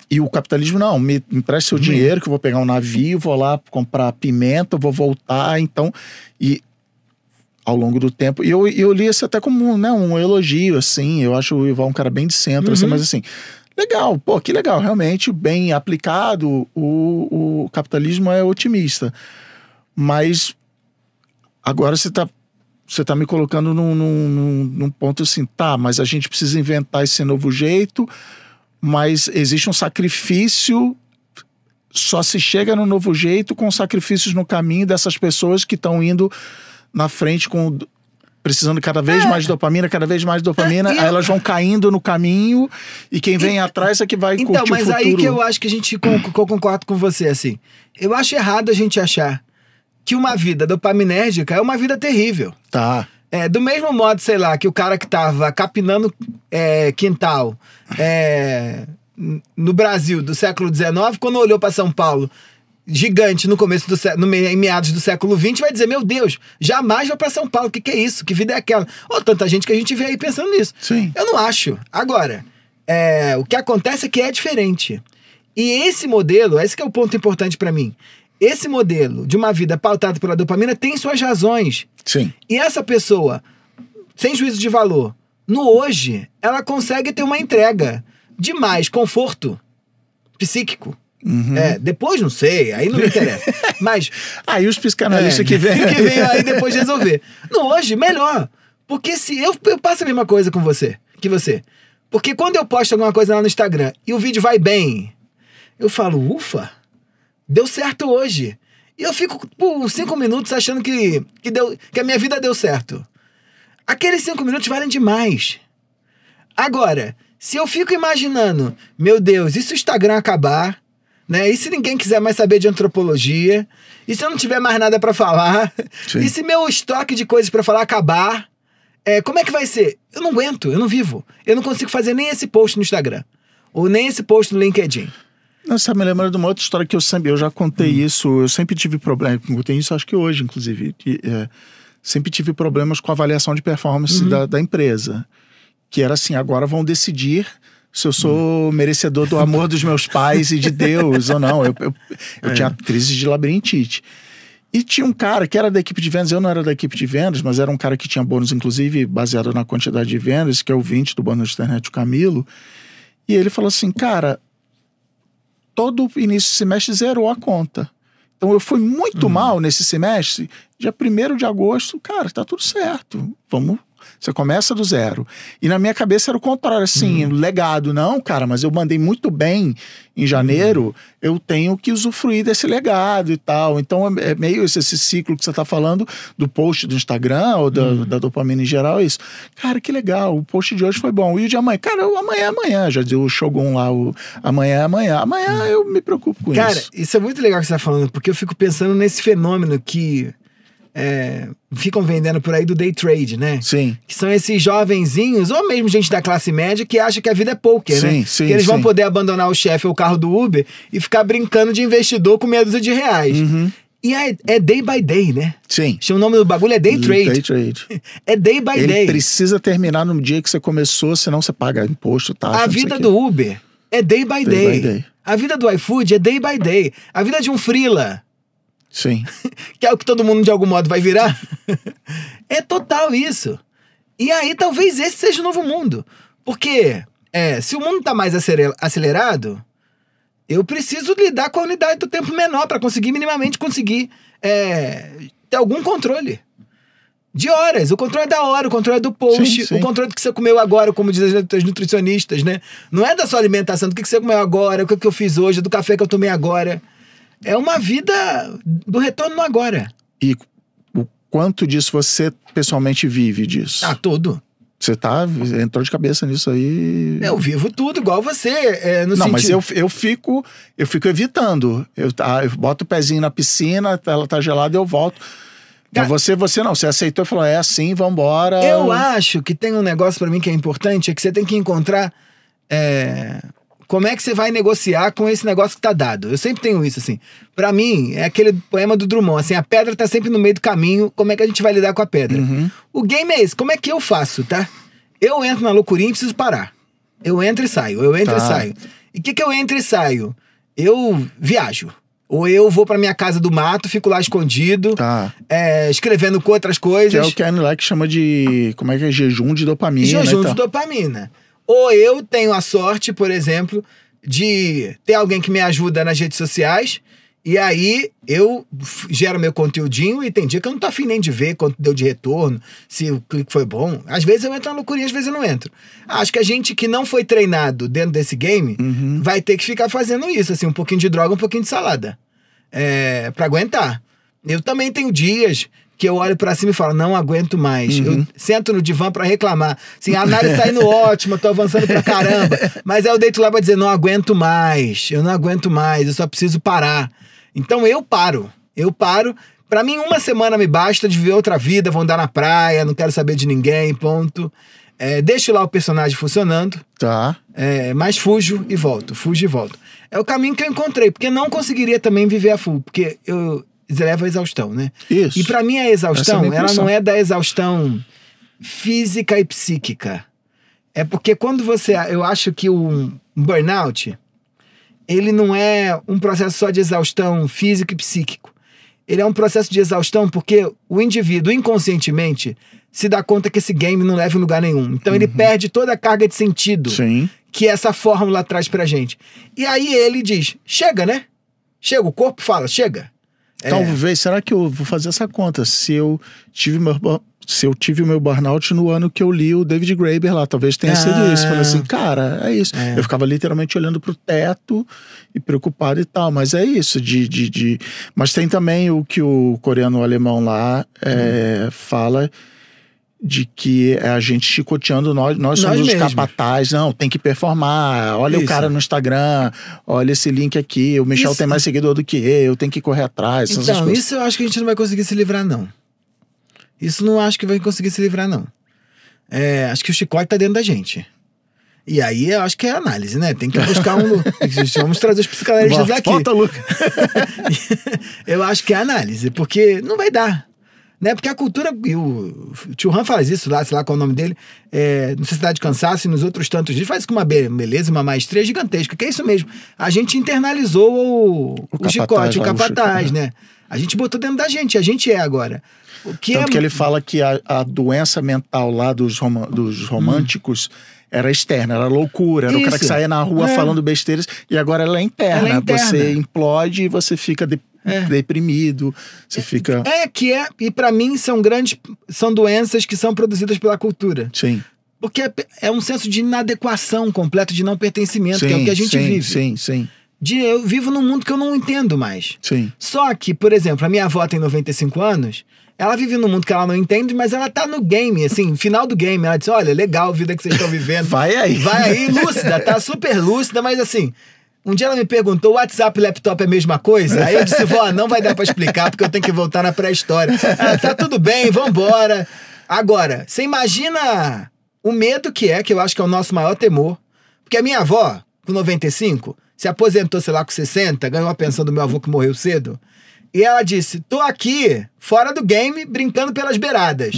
E o capitalismo, não, me empresta seu dinheiro, que eu vou pegar um navio, vou lá comprar pimenta, vou voltar, então... E ao longo do tempo, e eu li isso até como um elogio, assim, eu acho o Yuval um cara bem de centro, assim, mas assim, legal, que legal, realmente, bem aplicado, o capitalismo é otimista. Mas agora você tá me colocando num ponto assim, mas a gente precisa inventar esse novo jeito, mas existe um sacrifício, só se chega no novo jeito com sacrifícios no caminho dessas pessoas que estão indo na frente precisando cada vez mais dopamina, aí elas vão caindo no caminho e quem vem atrás é que vai curtir o futuro. Então, mas aí que eu acho que que eu concordo com você, assim. Eu acho errado a gente achar que uma vida dopaminérgica é uma vida terrível. Tá. Do mesmo modo, sei lá, que o cara que tava capinando quintal no Brasil do século XIX, quando olhou para São Paulo, gigante no começo em meados do século XX, vai dizer, meu Deus, jamais vou pra São Paulo, o que é isso? Que vida é aquela? Tanta gente que a gente vê aí pensando nisso. Sim. Eu não acho. Agora, o que acontece é que é diferente. E esse modelo, esse que é o ponto importante pra mim, esse modelo de uma vida pautada pela dopamina tem suas razões. Sim. E essa pessoa, sem juízo de valor, no hoje, ela consegue ter uma entrega de mais conforto psíquico. Depois não sei, aí não me interessa. Mas aí os psicanalistas que vêm aí depois resolver. No hoje, melhor. Porque se eu passo a mesma coisa com você, que você. Porque quando eu posto alguma coisa lá no Instagram e o vídeo vai bem, eu falo, ufa, deu certo hoje. E eu fico por 5 minutos achando que a minha vida deu certo. Aqueles 5 minutos valem demais. Agora, se eu fico imaginando, meu Deus, e se o Instagram acabar? né? E se ninguém quiser mais saber de antropologia? E se eu não tiver mais nada pra falar? Sim. E se meu estoque de coisas pra falar acabar? Como é que vai ser? Eu não aguento, eu não vivo. Eu não consigo fazer nem esse post no Instagram. Ou nem esse post no LinkedIn. Não, você me lembra de uma outra história que eu já contei isso. Eu sempre tive problema, contei isso acho que hoje, inclusive. Sempre tive problemas com a avaliação de performance da empresa. Que era assim, agora vão decidir se eu sou merecedor do amor dos meus pais e de Deus ou não. Eu tinha crise de labirintite. E tinha um cara que era da equipe de vendas, eu não era da equipe de vendas, mas era um cara que tinha bônus, inclusive, baseado na quantidade de vendas, que é o 20 do bônus de internet, o Camilo. E ele falou assim, cara, todo início de semestre zerou a conta. Então eu fui muito mal nesse semestre. Dia 1º de agosto, cara, tá tudo certo. Você começa do zero. E na minha cabeça era o contrário, assim, legado. Não, cara, mas eu mandei muito bem em janeiro, eu tenho que usufruir desse legado e tal. Então é meio esse ciclo que você tá falando do post do Instagram ou da dopamina em geral, é isso. Cara, que legal, o post de hoje foi bom. E o de amanhã? Cara, amanhã é amanhã. Já deu o Shogun lá, amanhã é amanhã. Amanhã eu me preocupo com isso. Cara, isso é muito legal que você tá falando, porque eu fico pensando nesse fenômeno que... ficam vendendo por aí do day trade, né? Sim. Que são esses jovenzinhos, ou mesmo gente da classe média, que acha que a vida é poker, né? Sim, que eles vão poder abandonar o chefe ou o carro do Uber e ficar brincando de investidor com meia dúzia de reais. E é day by day, né? Sim. O nome do bagulho é day trade. Day trade. É day by day. Ele precisa terminar no dia que você começou, senão você paga imposto, taxa. A vida do Uber é day by day. A vida do iFood é day by day. A vida de um freela... Sim. Que é o que todo mundo de algum modo vai virar. É total isso. E aí talvez esse seja o novo mundo. Porque se o mundo tá mais acelerado, eu preciso lidar com a unidade do tempo menor para conseguir minimamente ter algum controle. De horas. O controle é da hora, o controle é do post, sim. O controle do que você comeu agora, como dizem as nutricionistas, né? Não é da sua alimentação, do que você comeu agora, o que eu fiz hoje, do café que eu tomei agora. É uma vida do retorno no agora. E o quanto disso você pessoalmente vive disso? Tudo. Você entrou de cabeça nisso aí? Eu vivo tudo, igual você. Não, mas eu fico evitando. Eu boto o pezinho na piscina, ela tá gelada e eu volto. Mas você não, você aceitou e falou, é assim, vambora. Eu acho que tem um negócio pra mim que é importante, é que você tem que encontrar... como é que você vai negociar com esse negócio que tá dado? Eu sempre tenho isso, assim. Pra mim, é aquele poema do Drummond, assim, a pedra tá sempre no meio do caminho, como é que a gente vai lidar com a pedra? O game é esse, como é que eu faço, tá? Eu entro na loucurinha e preciso parar. Eu entro e saio, e saio. E o que eu entro e saio? Eu viajo. Ou eu vou pra minha casa do mato, fico lá escondido, escrevendo com outras coisas. Que é o que a Anilec chama de, como é que é? Jejum de dopamina. Jejum de dopamina. Ou eu tenho a sorte, por exemplo, de ter alguém que me ajuda nas redes sociais, e aí eu gero meu conteúdinho, e tem dia que eu não tô afim nem de ver quanto deu de retorno, se o clique foi bom. Às vezes eu entro na loucurinha, às vezes eu não entro. Acho que a gente que não foi treinado dentro desse game vai ter que ficar fazendo isso, assim, um pouquinho de droga, um pouquinho de salada. Pra aguentar. Eu também tenho dias que eu olho pra cima e falo, não aguento mais. Eu sento no divã pra reclamar. Assim, a análise tá indo ótima, tô avançando pra caramba. Mas aí eu deito lá pra dizer, não aguento mais. Eu não aguento mais, eu só preciso parar. Então eu paro. Pra mim, uma semana me basta de viver outra vida, vou andar na praia, não quero saber de ninguém, ponto. Deixo lá o personagem funcionando. Tá. Mas fujo e volto. É o caminho que eu encontrei, porque não conseguiria também viver a full, porque leva à exaustão, né? Isso. E pra mim a exaustão, ela não é da exaustão física e psíquica. É porque quando eu acho que um burnout, ele não é um processo só de exaustão físico e psíquico. Ele é um processo de exaustão porque o indivíduo, inconscientemente, se dá conta que esse game não leva em lugar nenhum. Então ele perde toda a carga de sentido que essa fórmula traz pra gente. E aí ele diz, chega, né? Chega, o corpo fala, chega. Talvez, será que eu vou fazer essa conta? Se eu tive o meu burnout no ano que eu li o David Graeber lá, talvez tenha sido isso. Falei assim, cara, é isso. Eu ficava literalmente olhando pro teto e preocupado e tal, mas é isso. Mas tem também o que o coreano-alemão lá fala, de que é a gente chicoteando nós somos os capatazes. Não, tem que performar. Olha o cara no Instagram, olha esse link aqui. O Michel tem mais seguidor do que eu, tem que correr atrás. Então, isso eu acho que a gente não vai conseguir se livrar, não. Isso não acho que vai conseguir se livrar, não. Acho que o chicote tá dentro da gente. E aí eu acho que é análise, né? Tem que buscar vamos trazer os psicanalistas aqui. Volta, Luca. Eu acho que é análise, porque não vai dar. Né? Porque a cultura, e o Tio Han faz isso lá, sei lá qual é o nome dele, no Sociedade de Cansaço e nos outros tantos dias, faz com uma beleza, uma maestria gigantesca, que é isso mesmo. A gente internalizou o chicote, o capataz, né? A gente botou dentro da gente, a gente é agora. Tanto que ele fala que a doença mental lá dos românticos era externa, era loucura, era o cara que saía na rua falando besteiras, e agora ela é interna. Você implode e você fica deprimido, você fica... E pra mim são doenças que são produzidas pela cultura. Sim. Porque é um senso de inadequação completo, de não pertencimento, que é o que a gente vive. Sim. Eu vivo num mundo que eu não entendo mais. Sim. Só que, por exemplo, a minha avó tem 95 anos, ela vive num mundo que ela não entende, mas ela tá no game, assim, final do game. Ela diz, olha, legal a vida que vocês estão vivendo. Vai aí, lúcida, tá super lúcida, mas assim... Um dia ela me perguntou, WhatsApp e laptop é a mesma coisa? Aí eu disse, vó, não vai dar pra explicar, porque eu tenho que voltar na pré-história. Tá tudo bem, vambora. Agora, você imagina o medo que eu acho que é o nosso maior temor. Porque a minha avó, com 95, se aposentou, sei lá, com 60, ganhou a pensão do meu avô que morreu cedo. E ela disse, tô aqui, fora do game, brincando pelas beiradas.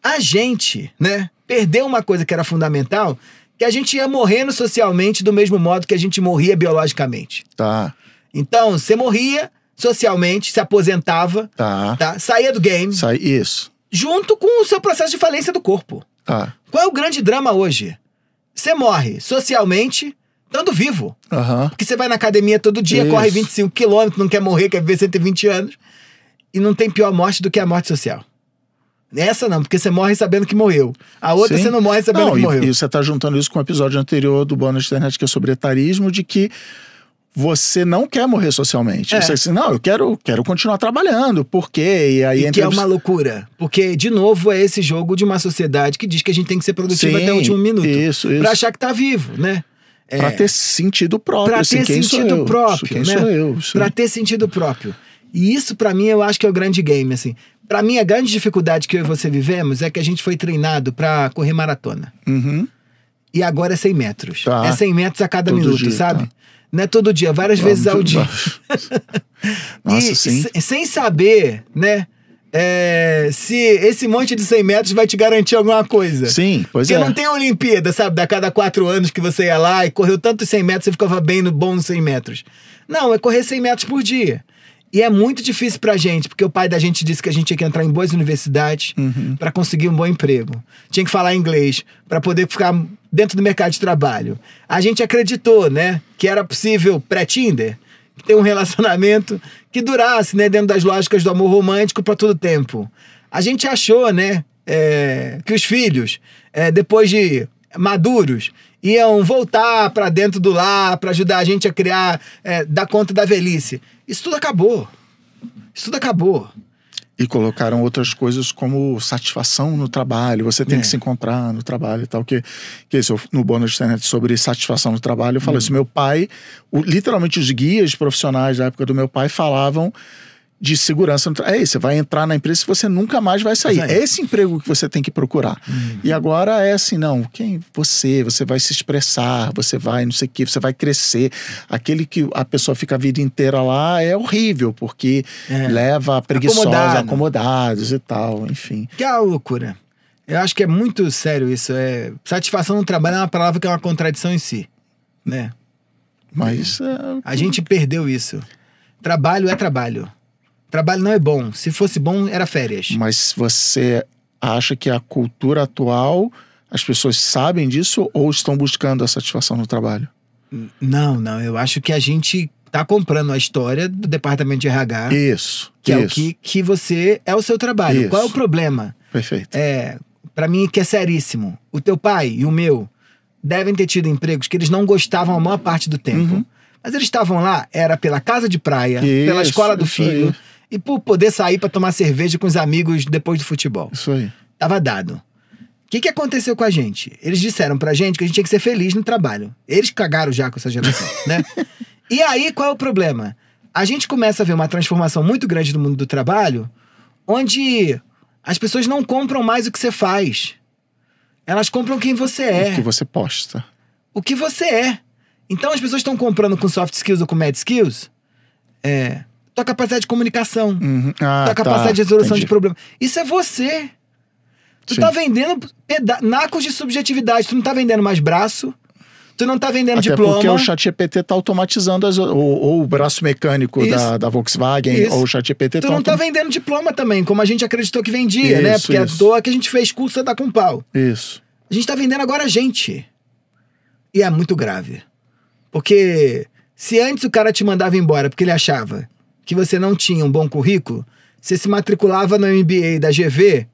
A gente, né, perdeu uma coisa que era fundamental... que a gente ia morrendo socialmente do mesmo modo que a gente morria biologicamente. Tá. Então, você morria socialmente, se aposentava, saía do game. Isso. Junto com o seu processo de falência do corpo. Tá. Qual é o grande drama hoje? Você morre socialmente, estando vivo. Porque você vai na academia todo dia, corre 25 quilômetros, não quer morrer, quer viver 120 anos. E não tem pior morte do que a morte social. Essa não, porque você morre sabendo que morreu. A outra você não morre sabendo que morreu. E você tá juntando isso com o episódio anterior do Bônus de Internet, que é sobre etarismo, de que você não quer morrer socialmente. Você diz, não, eu quero continuar trabalhando, por quê? E aí que é uma loucura. Porque, de novo, é esse jogo de uma sociedade que diz que a gente tem que ser produtivo até o último minuto. Isso. Pra achar que tá vivo, né? Pra ter sentido próprio. Pra ter sentido próprio, quem né? sou eu? Pra ter sentido próprio. E isso, pra mim, eu acho que é o grande game, assim. Pra mim, a grande dificuldade que eu e você vivemos é que a gente foi treinado pra correr maratona. E agora é 100 metros. É 100 metros a cada minuto, dia, sabe? Não é todo dia, várias vezes ao dia. Nossa, sim. Sem saber, né? Se esse monte de 100 metros vai te garantir alguma coisa. Sim, pois Porque não tem a Olimpíada, sabe? A cada 4 anos que você ia lá e correu tantos 100 metros, você ficava bom nos 100 metros. Não, é correr 100 metros por dia. E é muito difícil pra gente, porque o pai da gente disse que a gente tinha que entrar em boas universidades pra conseguir um bom emprego. Tinha que falar inglês pra poder ficar dentro do mercado de trabalho. A gente acreditou, né, que era possível pré-Tinder ter um relacionamento que durasse, né, dentro das lógicas do amor romântico pra todo tempo. A gente achou, né, que os filhos, depois de maduros, iam voltar pra dentro do lar pra ajudar a gente a criar, dar conta da velhice. Isso tudo acabou. E colocaram outras coisas como satisfação no trabalho. Você tem que se encontrar no trabalho e tal. Que isso, no Bônus de Internet sobre satisfação no trabalho, eu falo isso. Meu pai, literalmente os guias profissionais da época do meu pai falavam de segurança no trabalho. Você vai entrar na empresa e você nunca mais vai sair. É esse emprego que você tem que procurar. E agora é assim, não, você vai se expressar, você vai não sei o que, você vai crescer. Aquele que a pessoa fica a vida inteira lá é horrível, porque leva preguiçosos, acomodados e tal, enfim. Que é uma loucura. Eu acho que é muito sério isso. Satisfação no trabalho é uma palavra que é uma contradição em si, né? Mas... A gente perdeu isso. Trabalho é trabalho. Trabalho não é bom. Se fosse bom, era férias. Mas você acha que a cultura atual, as pessoas sabem disso ou estão buscando a satisfação no trabalho? Não. Eu acho que a gente tá comprando a história do departamento de RH. Isso. É o que você... É o seu trabalho. Isso. Qual é o problema? Perfeito. Pra mim, que é seríssimo. O teu pai e o meu devem ter tido empregos que eles não gostavam a maior parte do tempo. Mas eles estavam lá, era pela casa de praia, pela escola do filho... E por poder sair pra tomar cerveja com os amigos depois do futebol. Isso aí. Tava dado. O que aconteceu com a gente? Eles disseram pra gente que a gente tinha que ser feliz no trabalho. Eles cagaram já com essa geração, né? E aí, qual é o problema? A gente começa a ver uma transformação muito grande no mundo do trabalho, onde as pessoas não compram mais o que você faz. Elas compram quem você é. O que você posta. O que você é. Então as pessoas estão comprando com soft skills ou com mad skills tua capacidade de comunicação, tua capacidade de resolução de problemas. Isso é você. Tu tá vendendo nacos de subjetividade. Tu não tá vendendo mais braço. Tu não tá vendendo diploma. Porque o ChatGPT tá automatizando ou o braço mecânico da Volkswagen, ou o ChatGPT Tu não tá vendendo diploma também, como a gente acreditou que vendia, né? Porque à toa que a gente fez curso da com pau. Isso. A gente tá vendendo agora a gente. E é muito grave. Porque se antes o cara te mandava embora porque ele achava que você não tinha um bom currículo, você se matriculava no MBA da GV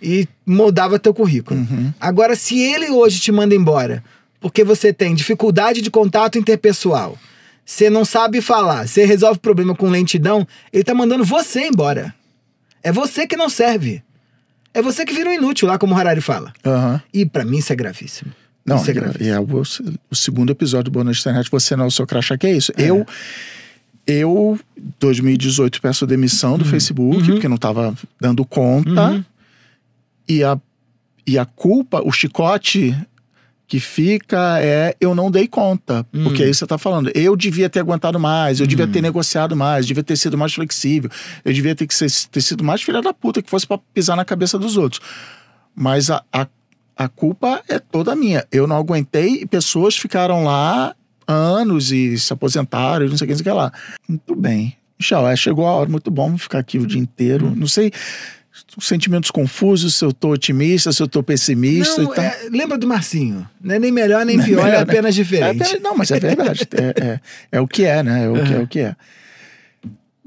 e moldava teu currículo. Agora, se ele hoje te manda embora porque você tem dificuldade de contato interpessoal, você não sabe falar, você resolve problema com lentidão, ele tá mandando você embora. É você que não serve. É você que vira um inútil, lá como o Harari fala. E pra mim isso é gravíssimo. Não, isso é gravíssimo. O segundo episódio do Boa Noite Internet, você não é o seu crachá, que é isso. Eu, 2018, peço demissão do Facebook, porque não tava dando conta. E a culpa, o chicote que fica eu não dei conta. Porque aí você tá falando, eu devia ter aguentado mais, eu devia ter negociado mais, devia ter sido mais flexível, eu devia ter sido mais filha da puta que fosse pra pisar na cabeça dos outros. Mas a culpa é toda minha. Eu não aguentei e pessoas ficaram lá anos e se aposentaram e não sei o que lá. Muito bem. Michel, chegou a hora, muito bom ficar aqui o dia inteiro. Não sei, sentimentos confusos, se eu tô otimista, se eu tô pessimista. Não, lembra do Marcinho. Não é nem melhor nem pior, é apenas diferente. Não, mas é verdade. É o que é, né? É o que é.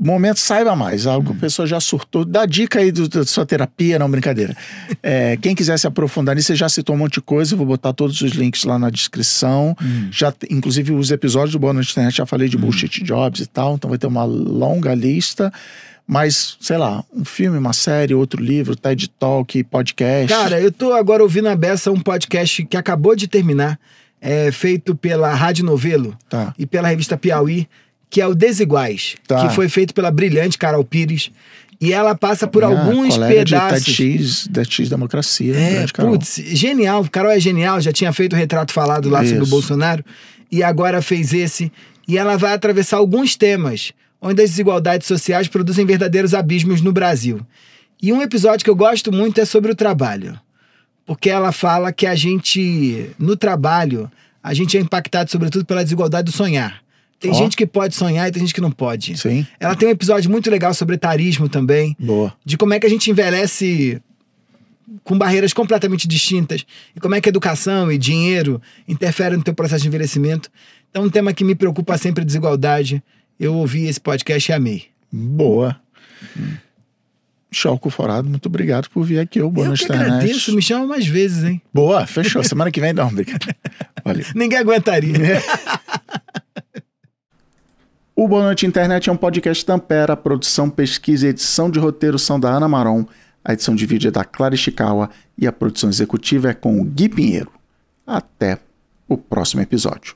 Momento, saiba mais. Algo que a pessoa já surtou. Dá dica aí da sua terapia, não, brincadeira. Quem quiser se aprofundar nisso, você já citou um monte de coisa. Eu vou botar todos os links lá na descrição. Inclusive, os episódios do Boa Noite Internet, já falei de bullshit jobs e tal. Então vai ter uma longa lista. Mas, sei lá, um filme, uma série, outro livro, TED Talk, podcast. Cara, eu tô agora ouvindo a beça um podcast que acabou de terminar. Feito pela Rádio Novelo e pela revista Piauí, que é o Desiguais, que foi feito pela brilhante Carol Pires. E ela passa por alguns pedaços. Da X Democracia. Putz, genial. Carol é genial, já tinha feito o Retrato Falado lá sobre o Bolsonaro. E agora fez esse. E ela vai atravessar alguns temas onde as desigualdades sociais produzem verdadeiros abismos no Brasil. E um episódio que eu gosto muito é sobre o trabalho. Porque ela fala que a gente, no trabalho, a gente é impactado sobretudo pela desigualdade do sonhar. Tem gente que pode sonhar e tem gente que não pode. Sim. Ela tem um episódio muito legal sobre etarismo também. Boa. De como é que a gente envelhece com barreiras completamente distintas. E como é que educação e dinheiro interferem no teu processo de envelhecimento. Então, um tema que me preocupa sempre é desigualdade. Eu ouvi esse podcast e amei. Boa. Michel Cuforado, muito obrigado por vir aqui. Boa Noite Internet. Eu que agradeço, me chama mais vezes, hein? Boa, fechou. Semana que vem não, obrigado. Olha. Ninguém aguentaria. O Boa Noite Internet é um podcast da Ampera. A produção, pesquisa e edição de roteiro são da Ana Maron. A edição de vídeo é da Clara Ishikawa e a produção executiva é com o Gui Pinheiro. Até o próximo episódio.